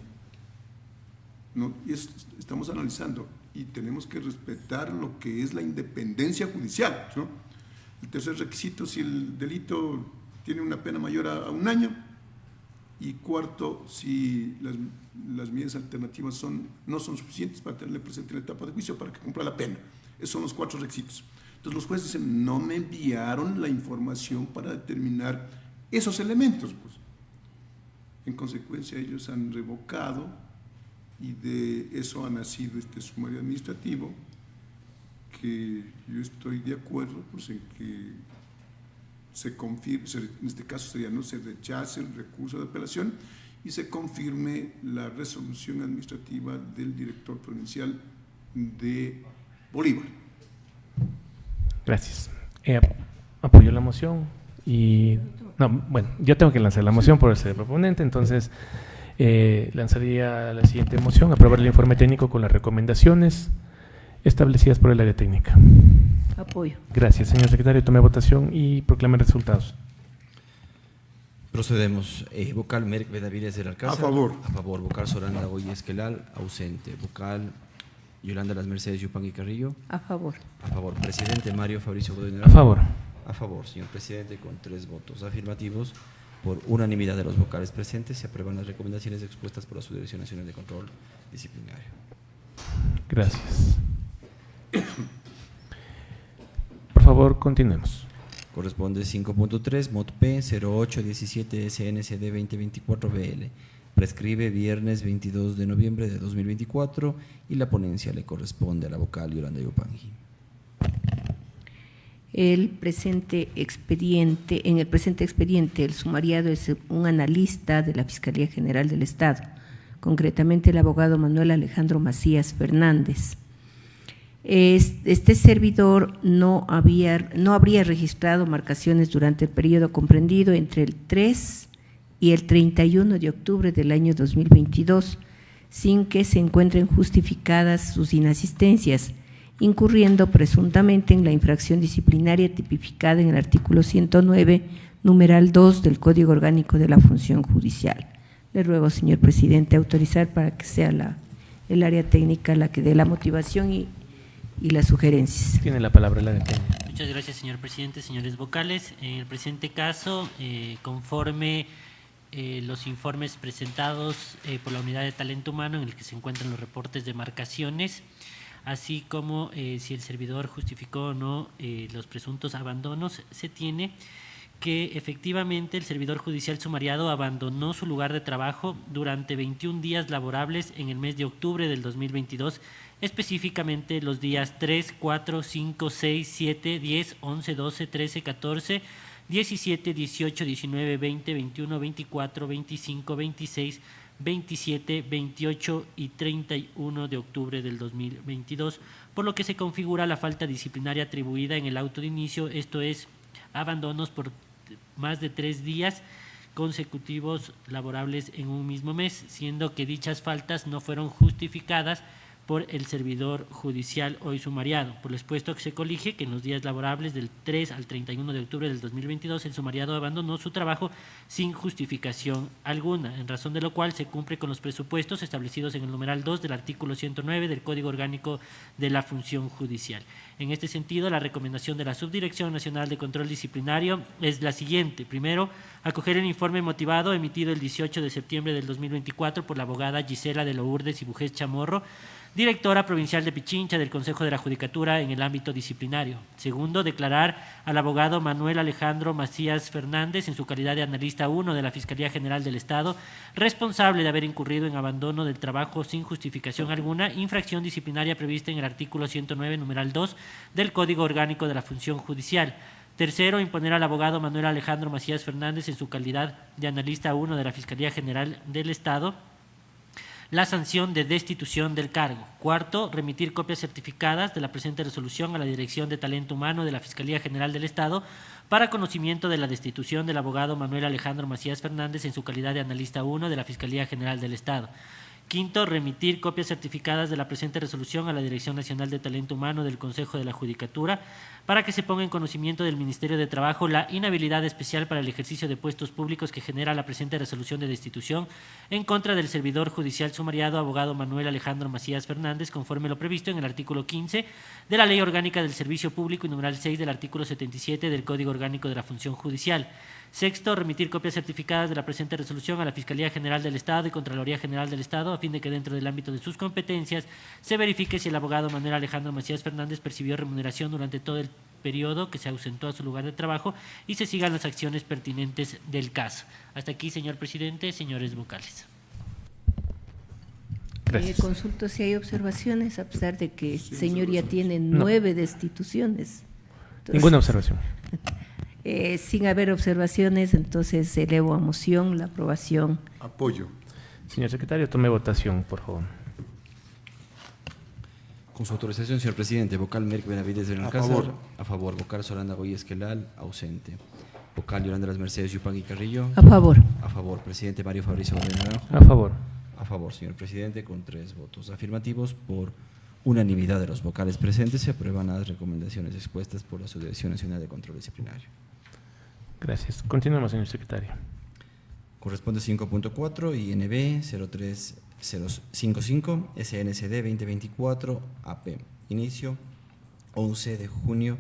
¿no?, y estamos analizando y tenemos que respetar lo que es la independencia judicial, ¿no? El tercer requisito, si el delito tiene una pena mayor a 1 año, y cuarto, si las medidas alternativas no son suficientes para tenerle presente en la etapa de juicio para que cumpla la pena. Esos son los 4 requisitos. Entonces los jueces dicen, no me enviaron la información para determinar esos elementos, pues. En consecuencia, ellos han revocado y de eso ha nacido este sumario administrativo, que yo estoy de acuerdo, pues, en que en este caso sería no se rechace el recurso de apelación y se confirme la resolución administrativa del director provincial de Bolívar. Gracias. Apoyo la moción y... No, bueno, yo tengo que lanzar la moción por ser proponente, entonces lanzaría la siguiente moción: aprobar el informe técnico con las recomendaciones establecidas por el área técnica. Apoyo. Gracias, señor secretario. Tome votación y proclame resultados. Procedemos. Vocal Merck Benavides del Alcázar. A favor. A favor. Vocal Soranda Goya Esquelal. Ausente. Vocal Yolanda Las Mercedes Yupangui Carrillo. A favor. A favor. Presidente Mario Fabricio Godoy. A favor. A favor, señor presidente, con 3 votos afirmativos. Por unanimidad de los vocales presentes, se aprueban las recomendaciones expuestas por la Subdirección Nacional de Control Disciplinario. Gracias. Por favor, continuemos. Corresponde 5.3, Mod P 0817 SNCD 2024 BL. Prescribe viernes 22 de noviembre de 2024 y la ponencia le corresponde a la vocal Yolanda Yupangui. En el presente expediente, el sumariado es un analista de la Fiscalía General del Estado, concretamente el abogado Manuel Alejandro Macías Fernández. Este servidor no habría registrado marcaciones durante el periodo comprendido entre el 3 y el 31 de octubre del año 2022, sin que se encuentren justificadas sus inasistencias, incurriendo presuntamente en la infracción disciplinaria tipificada en el artículo 109, numeral 2 del Código Orgánico de la Función Judicial. Le ruego, señor presidente, autorizar para que sea el área técnica la que dé la motivación y las sugerencias. Tiene la palabra el área técnica. Muchas gracias, señor presidente, señores vocales. En el presente caso, conforme los informes presentados por la Unidad de Talento Humano, en el que se encuentran los reportes de marcaciones, así como si el servidor justificó o no los presuntos abandonos, se tiene que efectivamente el servidor judicial sumariado abandonó su lugar de trabajo durante 21 días laborables en el mes de octubre del 2022, específicamente los días 3, 4, 5, 6, 7, 10, 11, 12, 13, 14, 17, 18, 19, 20, 21, 24, 25, 26, 27, 28 y 31 de octubre del 2022, por lo que se configura la falta disciplinaria atribuida en el auto de inicio, esto es, abandonos por más de 3 días consecutivos laborables en un mismo mes, siendo que dichas faltas no fueron justificadas por el servidor judicial hoy sumariado. Por lo expuesto, que se colige que en los días laborables del 3 al 31 de octubre del 2022 el sumariado abandonó su trabajo sin justificación alguna, en razón de lo cual se cumple con los presupuestos establecidos en el numeral 2 del artículo 109 del Código Orgánico de la Función Judicial. En este sentido, la recomendación de la Subdirección Nacional de Control Disciplinario es la siguiente. Primero, acoger el informe motivado emitido el 18 de septiembre del 2024 por la abogada Gisela de Lourdes y Bujés Chamorro, directora provincial de Pichincha del Consejo de la Judicatura en el ámbito disciplinario. Segundo, declarar al abogado Manuel Alejandro Macías Fernández, en su calidad de analista 1 de la Fiscalía General del Estado, responsable de haber incurrido en abandono del trabajo sin justificación alguna, infracción disciplinaria prevista en el artículo 109, numeral 2 del Código Orgánico de la Función Judicial. Tercero, imponer al abogado Manuel Alejandro Macías Fernández, en su calidad de analista 1 de la Fiscalía General del Estado, la sanción de destitución del cargo. Cuarto, remitir copias certificadas de la presente resolución a la Dirección de Talento Humano de la Fiscalía General del Estado para conocimiento de la destitución del abogado Manuel Alejandro Macías Fernández en su calidad de analista 1 de la Fiscalía General del Estado. Quinto, remitir copias certificadas de la presente resolución a la Dirección Nacional de Talento Humano del Consejo de la Judicatura para que se ponga en conocimiento del Ministerio de Trabajo la inhabilidad especial para el ejercicio de puestos públicos que genera la presente resolución de destitución en contra del servidor judicial sumariado abogado Manuel Alejandro Macías Fernández, conforme lo previsto en el artículo 15 de la Ley Orgánica del Servicio Público y numeral 6 del artículo 77 del Código Orgánico de la Función Judicial. Sexto, remitir copias certificadas de la presente resolución a la Fiscalía General del Estado y Contraloría General del Estado a fin de que dentro del ámbito de sus competencias se verifique si el abogado Manuel Alejandro Macías Fernández percibió remuneración durante todo el periodo que se ausentó a su lugar de trabajo y se sigan las acciones pertinentes del caso. Hasta aquí, señor presidente, señores vocales. Gracias. Consulto si hay observaciones, a pesar de que el señor ya tiene 9 destituciones. Entonces, ninguna observación. Sin haber observaciones, entonces elevo a moción la aprobación. Apoyo. Señor secretario, tome votación, por favor. Con su autorización, señor presidente, vocal Merck Benavides A Benalcázar. favor. A favor. Vocal Solanda Goya Esquelal, ausente. Vocal Yolanda Las Mercedes Yupán y Carrillo. A favor. A favor. Presidente Mario Fabricio Gómez Naranjo. A favor. A favor, señor presidente, con 3 votos afirmativos. Por unanimidad de los vocales presentes, se aprueban las recomendaciones expuestas por la Subdirección Nacional de Control Disciplinario. Gracias. Continuemos, señor secretario. Corresponde 5.4, INB 03055, SNCD 2024, AP. Inicio 11 de junio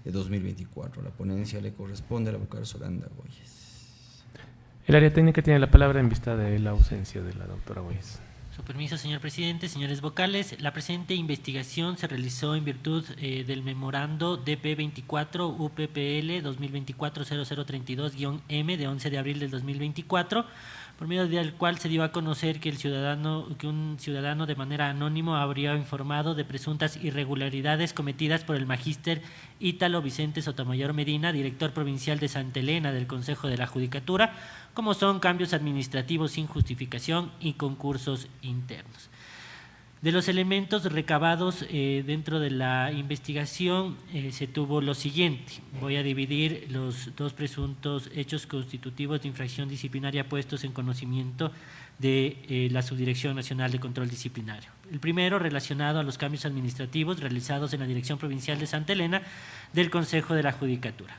de 2024. La ponencia le corresponde a la vocal Solanda Goyes. El área técnica tiene la palabra en vista de la ausencia de la doctora Goyes. Su permiso, señor presidente, señores vocales. La presente investigación se realizó en virtud del memorando DP 24 UPPL 2024-0032-M de 11 de abril del 2024, por medio del cual se dio a conocer que un ciudadano de manera anónimo habría informado de presuntas irregularidades cometidas por el magíster Ítalo Vicente Sotomayor Medina, director provincial de Santa Elena del Consejo de la Judicatura, como son cambios administrativos sin justificación y concursos internos. De los elementos recabados dentro de la investigación se tuvo lo siguiente. Voy a dividir los 2 presuntos hechos constitutivos de infracción disciplinaria puestos en conocimiento de la Subdirección Nacional de Control Disciplinario. El primero, relacionado a los cambios administrativos realizados en la Dirección Provincial de Santa Elena del Consejo de la Judicatura.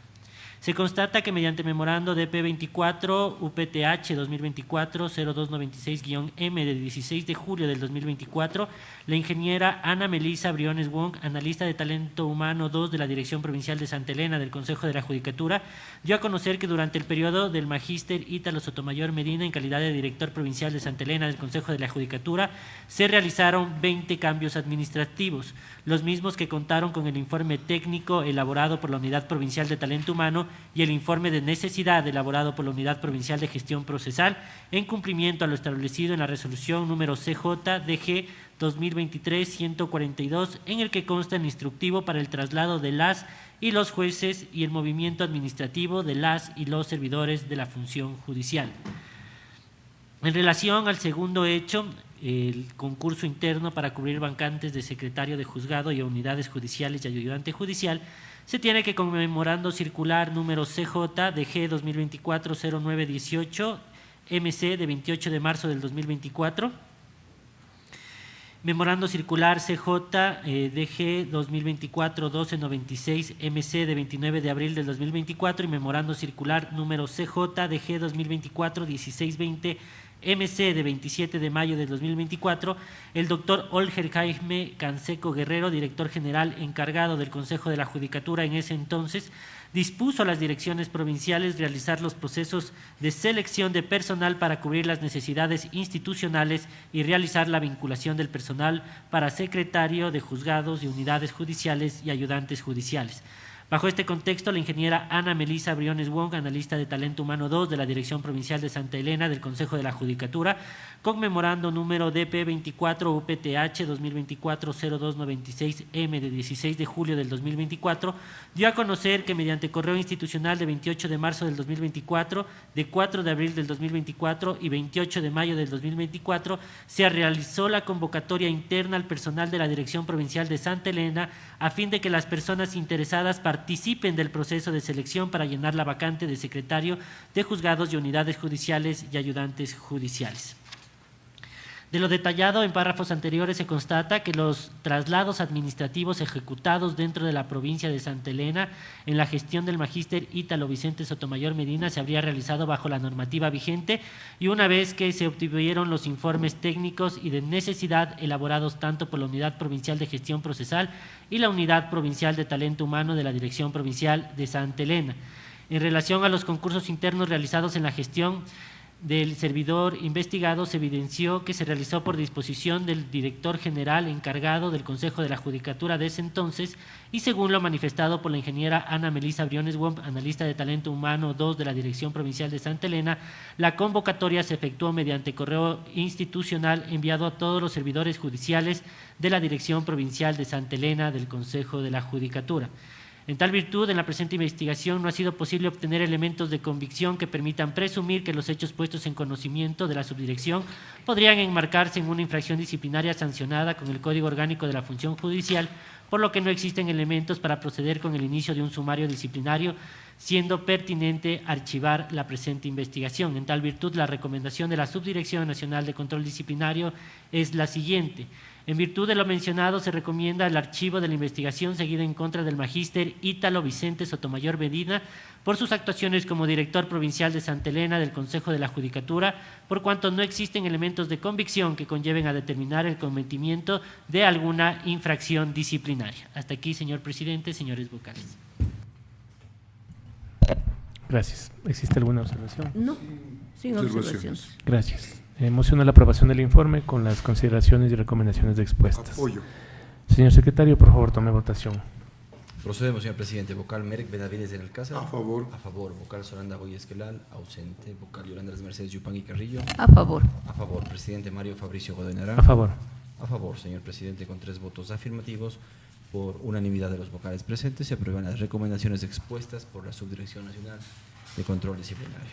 Se constata que mediante memorando DP 24 UPTH 2024-0296-M de 16 de julio del 2024, la ingeniera Ana Melisa Briones Wong, analista de talento humano 2 de la Dirección Provincial de Santa Elena del Consejo de la Judicatura, dio a conocer que durante el periodo del magíster Ítalo Sotomayor Medina en calidad de director provincial de Santa Elena del Consejo de la Judicatura se realizaron 20 cambios administrativos, los mismos que contaron con el informe técnico elaborado por la Unidad Provincial de Talento Humano y el informe de necesidad elaborado por la Unidad Provincial de Gestión Procesal en cumplimiento a lo establecido en la resolución número CJ-DG 2023-142, en el que consta el instructivo para el traslado de las y los jueces y el movimiento administrativo de las y los servidores de la función judicial. En relación al segundo hecho, el concurso interno para cubrir vacantes de secretario de juzgado y unidades judiciales y ayudante judicial, se tiene que conmemorando circular número CJ-DG 2024-0918, MC de 28 de marzo del 2024, memorando circular CJ-DG 2024-1296, MC de 29 de abril del 2024 y memorando circular número CJ-DG 2024-1620, MC de 27 de mayo del 2024, el doctor Olger Jaime Canseco Guerrero, director general encargado del Consejo de la Judicatura en ese entonces, dispuso a las direcciones provinciales realizar los procesos de selección de personal para cubrir las necesidades institucionales y realizar la vinculación del personal para secretario de juzgados y unidades judiciales y ayudantes judiciales. Bajo este contexto, la ingeniera Ana Melisa Briones Wong, analista de talento humano 2 de la Dirección Provincial de Santa Elena del Consejo de la Judicatura, conmemorando número DP 24 UPTH 2024-0296-M de 16 de julio del 2024, dio a conocer que mediante correo institucional de 28 de marzo del 2024, de 4 de abril del 2024 y 28 de mayo del 2024, se realizó la convocatoria interna al personal de la Dirección Provincial de Santa Elena a fin de que las personas interesadas participen del proceso de selección para llenar la vacante de secretario de juzgados y unidades judiciales y ayudantes judiciales. De lo detallado en párrafos anteriores se constata que los traslados administrativos ejecutados dentro de la provincia de Santa Elena en la gestión del magíster Ítalo Vicente Sotomayor Medina se habría realizado bajo la normativa vigente y una vez que se obtuvieron los informes técnicos y de necesidad elaborados tanto por la Unidad Provincial de Gestión Procesal y la Unidad Provincial de Talento Humano de la Dirección Provincial de Santa Elena. En relación a los concursos internos realizados en la gestión del servidor investigado, se evidenció que se realizó por disposición del director general encargado del Consejo de la Judicatura de ese entonces y según lo manifestado por la ingeniera Ana Melisa Briones Wong, analista de talento humano 2 de la Dirección Provincial de Santa Elena, la convocatoria se efectuó mediante correo institucional enviado a todos los servidores judiciales de la Dirección Provincial de Santa Elena del Consejo de la Judicatura. En tal virtud, en la presente investigación no ha sido posible obtener elementos de convicción que permitan presumir que los hechos puestos en conocimiento de la subdirección podrían enmarcarse en una infracción disciplinaria sancionada con el Código Orgánico de la Función Judicial, por lo que no existen elementos para proceder con el inicio de un sumario disciplinario, siendo pertinente archivar la presente investigación. En tal virtud, la recomendación de la Subdirección Nacional de Control Disciplinario es la siguiente. En virtud de lo mencionado, se recomienda el archivo de la investigación seguida en contra del magíster Ítalo Vicente Sotomayor Medina por sus actuaciones como director provincial de Santa Elena del Consejo de la Judicatura, por cuanto no existen elementos de convicción que conlleven a determinar el cometimiento de alguna infracción disciplinaria. Hasta aquí, señor presidente, señores vocales. Gracias. ¿Existe alguna observación? No, sin observaciones. Gracias. Moción a la aprobación del informe con las consideraciones y recomendaciones expuestas. Apoyo. Señor secretario, por favor, tome votación. Procedemos, señor presidente. Vocal Merck Benavides del Alcázar. A favor. A favor. Vocal Solanda Goya Esquelal. Ausente. Vocal Yolanda Las Mercedes Yupanqui Carrillo. A favor. A favor. Presidente Mario Fabricio Godoy Naranjo. A favor. A favor, señor presidente, con 3 votos afirmativos. Por unanimidad de los vocales presentes, se aprueban las recomendaciones expuestas por la Subdirección Nacional de Control Disciplinario.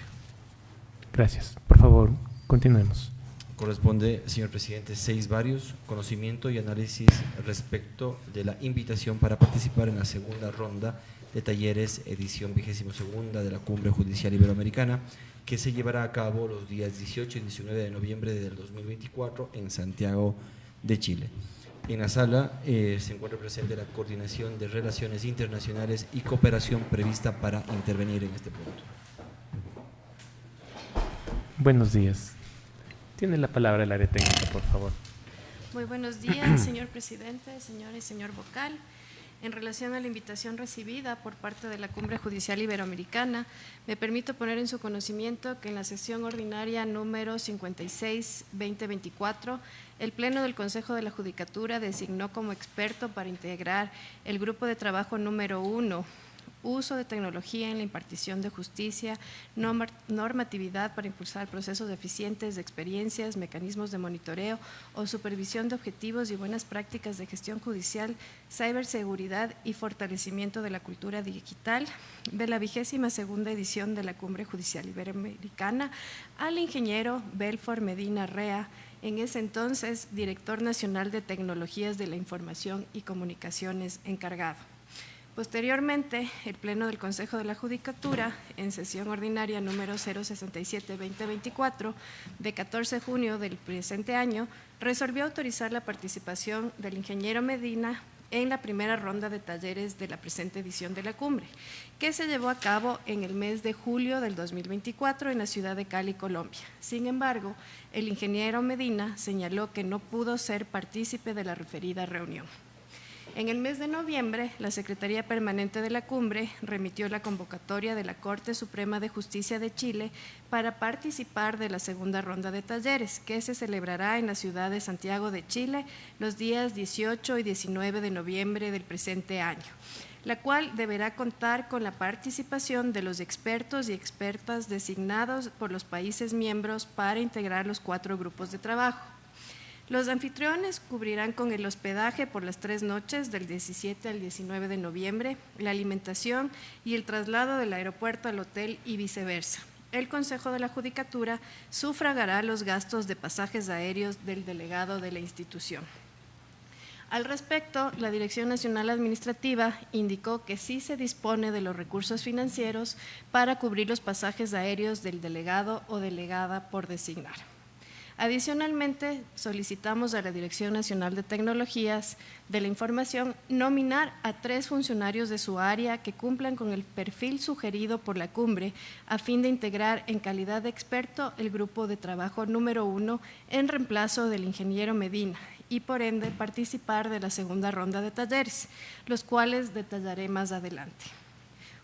Gracias. Por favor, continuemos. Corresponde, señor presidente, 6 varios, conocimiento y análisis respecto de la invitación para participar en la segunda ronda de talleres edición 22ª de la Cumbre Judicial Iberoamericana, que se llevará a cabo los días 18 y 19 de noviembre del 2024 en Santiago de Chile. En la sala se encuentra presente la Coordinación de Relaciones Internacionales y Cooperación prevista para intervenir en este punto. Buenos días. Tiene la palabra el área técnica, por favor. Muy buenos días, señor presidente, señor y señor vocal. En relación a la invitación recibida por parte de la Cumbre Judicial Iberoamericana, me permito poner en su conocimiento que en la sesión ordinaria número 56-2024, el Pleno del Consejo de la Judicatura designó como experto para integrar el grupo de trabajo número 1, uso de tecnología en la impartición de justicia, normatividad para impulsar procesos eficientes de experiencias, mecanismos de monitoreo o supervisión de objetivos y buenas prácticas de gestión judicial, ciberseguridad y fortalecimiento de la cultura digital, de la 22ª edición de la Cumbre Judicial Iberoamericana, al ingeniero Belfor Medina Rea, en ese entonces director nacional de Tecnologías de la Información y Comunicaciones encargado. Posteriormente, el Pleno del Consejo de la Judicatura, en sesión ordinaria número 067-2024, de 14 de junio del presente año, resolvió autorizar la participación del ingeniero Medina en la primera ronda de talleres de la presente edición de la cumbre, que se llevó a cabo en el mes de julio del 2024 en la ciudad de Cali, Colombia. Sin embargo, el ingeniero Medina señaló que no pudo ser partícipe de la referida reunión. En el mes de noviembre, la Secretaría Permanente de la Cumbre remitió la convocatoria de la Corte Suprema de Justicia de Chile para participar de la segunda ronda de talleres, que se celebrará en la ciudad de Santiago de Chile los días 18 y 19 de noviembre del presente año, la cual deberá contar con la participación de los expertos y expertas designados por los países miembros para integrar los 4 grupos de trabajo. Los anfitriones cubrirán con el hospedaje por las 3 noches del 17 al 19 de noviembre, la alimentación y el traslado del aeropuerto al hotel y viceversa. El Consejo de la Judicatura sufragará los gastos de pasajes aéreos del delegado de la institución. Al respecto, la Dirección Nacional Administrativa indicó que sí se dispone de los recursos financieros para cubrir los pasajes aéreos del delegado o delegada por designar. Adicionalmente, solicitamos a la Dirección Nacional de Tecnologías de la Información nominar a 3 funcionarios de su área que cumplan con el perfil sugerido por la cumbre a fin de integrar en calidad de experto el grupo de trabajo número 1 en reemplazo del ingeniero Medina y por ende participar de la segunda ronda de talleres, los cuales detallaré más adelante.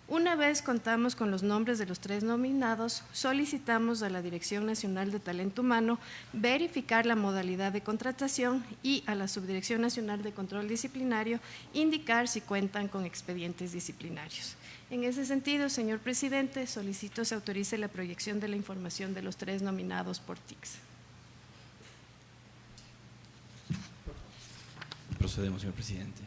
Una vez contamos con los nombres de los 3 nominados, solicitamos a la Dirección Nacional de Talento Humano verificar la modalidad de contratación y a la Subdirección Nacional de Control Disciplinario indicar si cuentan con expedientes disciplinarios. En ese sentido, señor presidente, solicito se autorice la proyección de la información de los 3 nominados por TICS. Procedemos, señor presidente.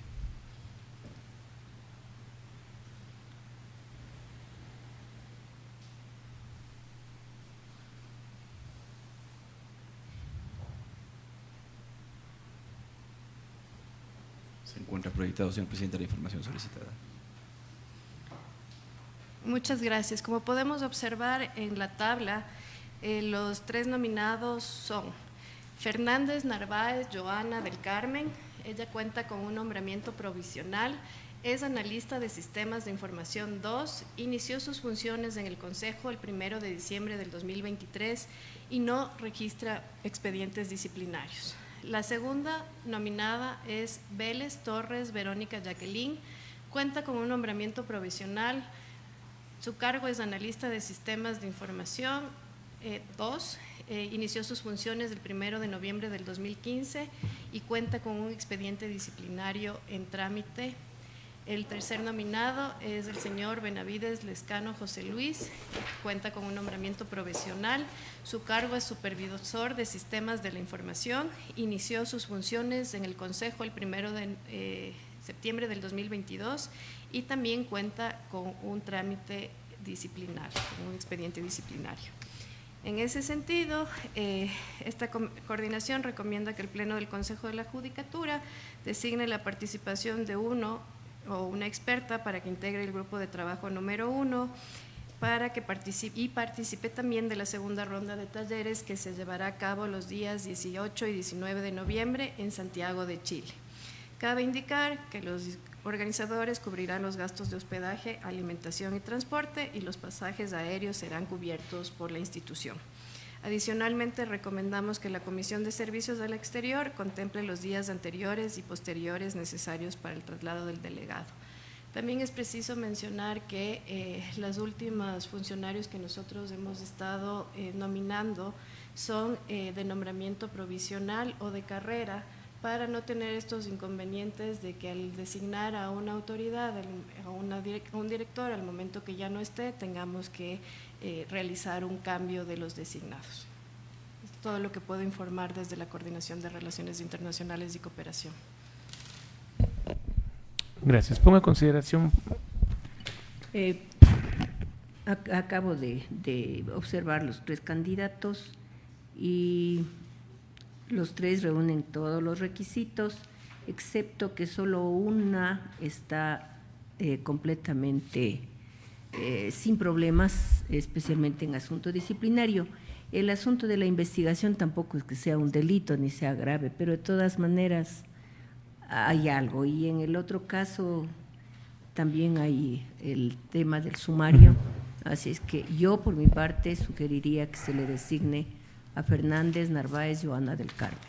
Se encuentra proyectado, señor presidente, la información solicitada. Muchas gracias. Como podemos observar en la tabla, los tres nominados son Fernández Narváez Joana del Carmen. Ella cuenta con un nombramiento provisional, es analista de Sistemas de Información 2, inició sus funciones en el Consejo el 1 de diciembre del 2023 y no registra expedientes disciplinarios. La segunda nominada es Vélez Torres Verónica Jacqueline, cuenta con un nombramiento provisional, su cargo es analista de Sistemas de Información 2, inició sus funciones el 1 de noviembre del 2015 y cuenta con un expediente disciplinario en trámite. El tercer nominado es el señor Benavides Lescano José Luis, cuenta con un nombramiento provisional, su cargo es supervisor de Sistemas de la Información, inició sus funciones en el Consejo el 1 de septiembre del 2022 y también cuenta con un trámite disciplinario, un expediente disciplinario. En ese sentido, esta coordinación recomienda que el Pleno del Consejo de la Judicatura designe la participación de uno o una experta para que integre el grupo de trabajo número 1, para que participe también de la segunda ronda de talleres que se llevará a cabo los días 18 y 19 de noviembre en Santiago de Chile. Cabe indicar que los organizadores cubrirán los gastos de hospedaje, alimentación y transporte y los pasajes aéreos serán cubiertos por la institución. Adicionalmente, recomendamos que la Comisión de Servicios al Exterior contemple los días anteriores y posteriores necesarios para el traslado del delegado. También es preciso mencionar que los últimos funcionarios que nosotros hemos estado nominando son de nombramiento provisional o de carrera, para no tener estos inconvenientes de que al designar a una autoridad, a un director, al momento que ya no esté, tengamos que realizar un cambio de los designados. Es todo lo que puedo informar desde la Coordinación de Relaciones Internacionales y Cooperación. Gracias. Pongo a consideración. Acabo de observar los tres candidatos y los tres reúnen todos los requisitos, excepto que solo una está completamente sin problemas, especialmente en asunto disciplinario. El asunto de la investigación tampoco es que sea un delito ni sea grave, pero de todas maneras hay algo. Y en el otro caso también hay el tema del sumario, así es que yo por mi parte sugeriría que se le designe a Fernández Narváez Joana del Carmen.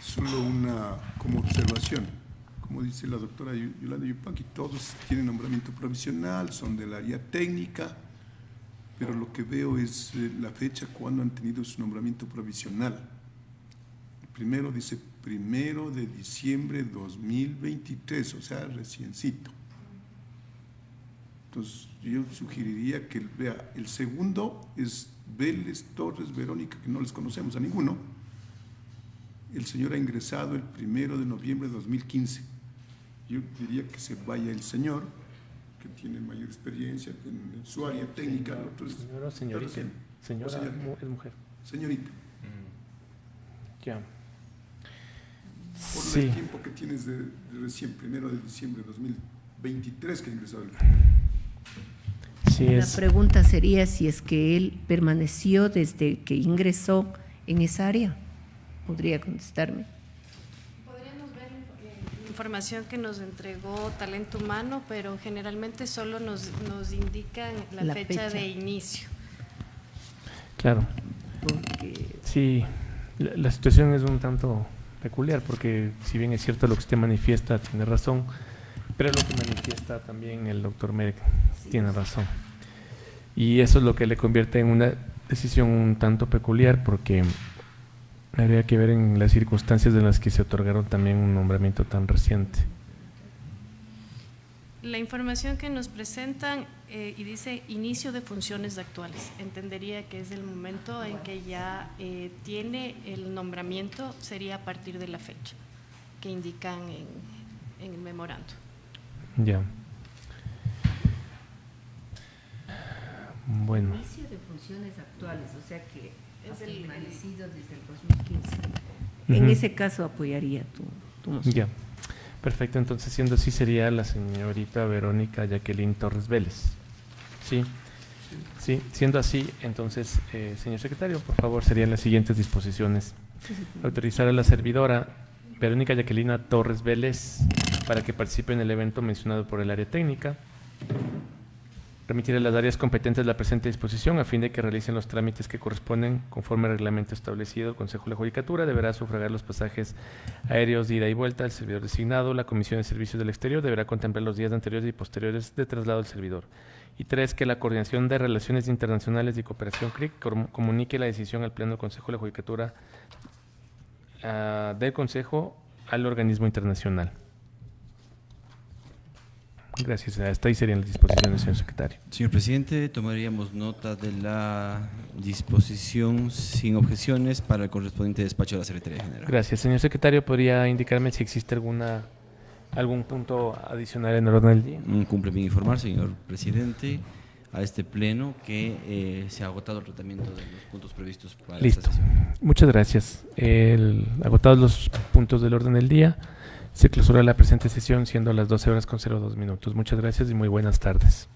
Solo una como observación, como dice la doctora Yolanda Yupanqui, todos tienen nombramiento provisional, son del área técnica, pero lo que veo es la fecha cuando han tenido su nombramiento provisional. El primero dice 1 de diciembre de 2023, o sea, reciencito. Entonces, yo sugeriría que vea, el segundo es Vélez Torres Verónica, que no les conocemos a ninguno. El señor ha ingresado el 1 de noviembre de 2015. Yo diría que se vaya el señor, que tiene mayor experiencia en su área técnica. El otro es, señora o señorita. Señora es mujer. Señorita. Ya. Por el tiempo que tienes de recién 1 de diciembre de 2023 que ha ingresado el La pregunta sería si es que él permaneció desde que ingresó en esa área. ¿Podría contestarme? Podríamos ver información que nos entregó Talento Humano, pero generalmente solo nos indican la fecha de inicio. Claro. Sí, la situación es un tanto peculiar, porque si bien es cierto lo que usted manifiesta, tiene razón, pero lo que manifiesta también el doctor Merck tiene razón. Y eso es lo que le convierte en una decisión un tanto peculiar, porque habría que ver en las circunstancias en las que se otorgaron también un nombramiento tan reciente. La información que nos presentan y dice inicio de funciones actuales, entendería que es el momento en que ya tiene el nombramiento, sería a partir de la fecha que indican en el memorando. Ya. Bueno. Inicio de funciones actuales, o sea que es permanecido desde el 2015. En ese caso apoyaría tu moción. Ya. Perfecto, entonces siendo así sería la señorita Verónica Jacqueline Torres Vélez. Sí, sí, siendo así, entonces, señor secretario, por favor, serían las siguientes disposiciones. Autorizar a la servidora Verónica Jacquelina Torres Vélez para que participe en el evento mencionado por el área técnica. Remitir a las áreas competentes la presente disposición a fin de que realicen los trámites que corresponden conforme al reglamento establecido. El Consejo de la Judicatura deberá sufragar los pasajes aéreos de ida y vuelta al servidor designado. La Comisión de Servicios del Exterior deberá contemplar los días anteriores y posteriores de traslado al servidor. Y 3, que la Coordinación de Relaciones Internacionales y Cooperación CRIC comunique la decisión al Pleno del Consejo de la Judicatura del Consejo al organismo internacional. Gracias. Hasta ahí serían las disposiciones, señor secretario. Señor presidente, tomaríamos nota de la disposición sin objeciones para el correspondiente despacho de la Secretaría General. Gracias. Señor secretario, ¿podría indicarme si existe algún punto adicional en el orden del día? Cumple bien informar, señor presidente, a este pleno que se ha agotado el tratamiento de los puntos previstos para Listo. esta sesión. Muchas gracias. Agotados los puntos del orden del día, se clausura la presente sesión siendo las 12:02 minutos. Muchas gracias y muy buenas tardes.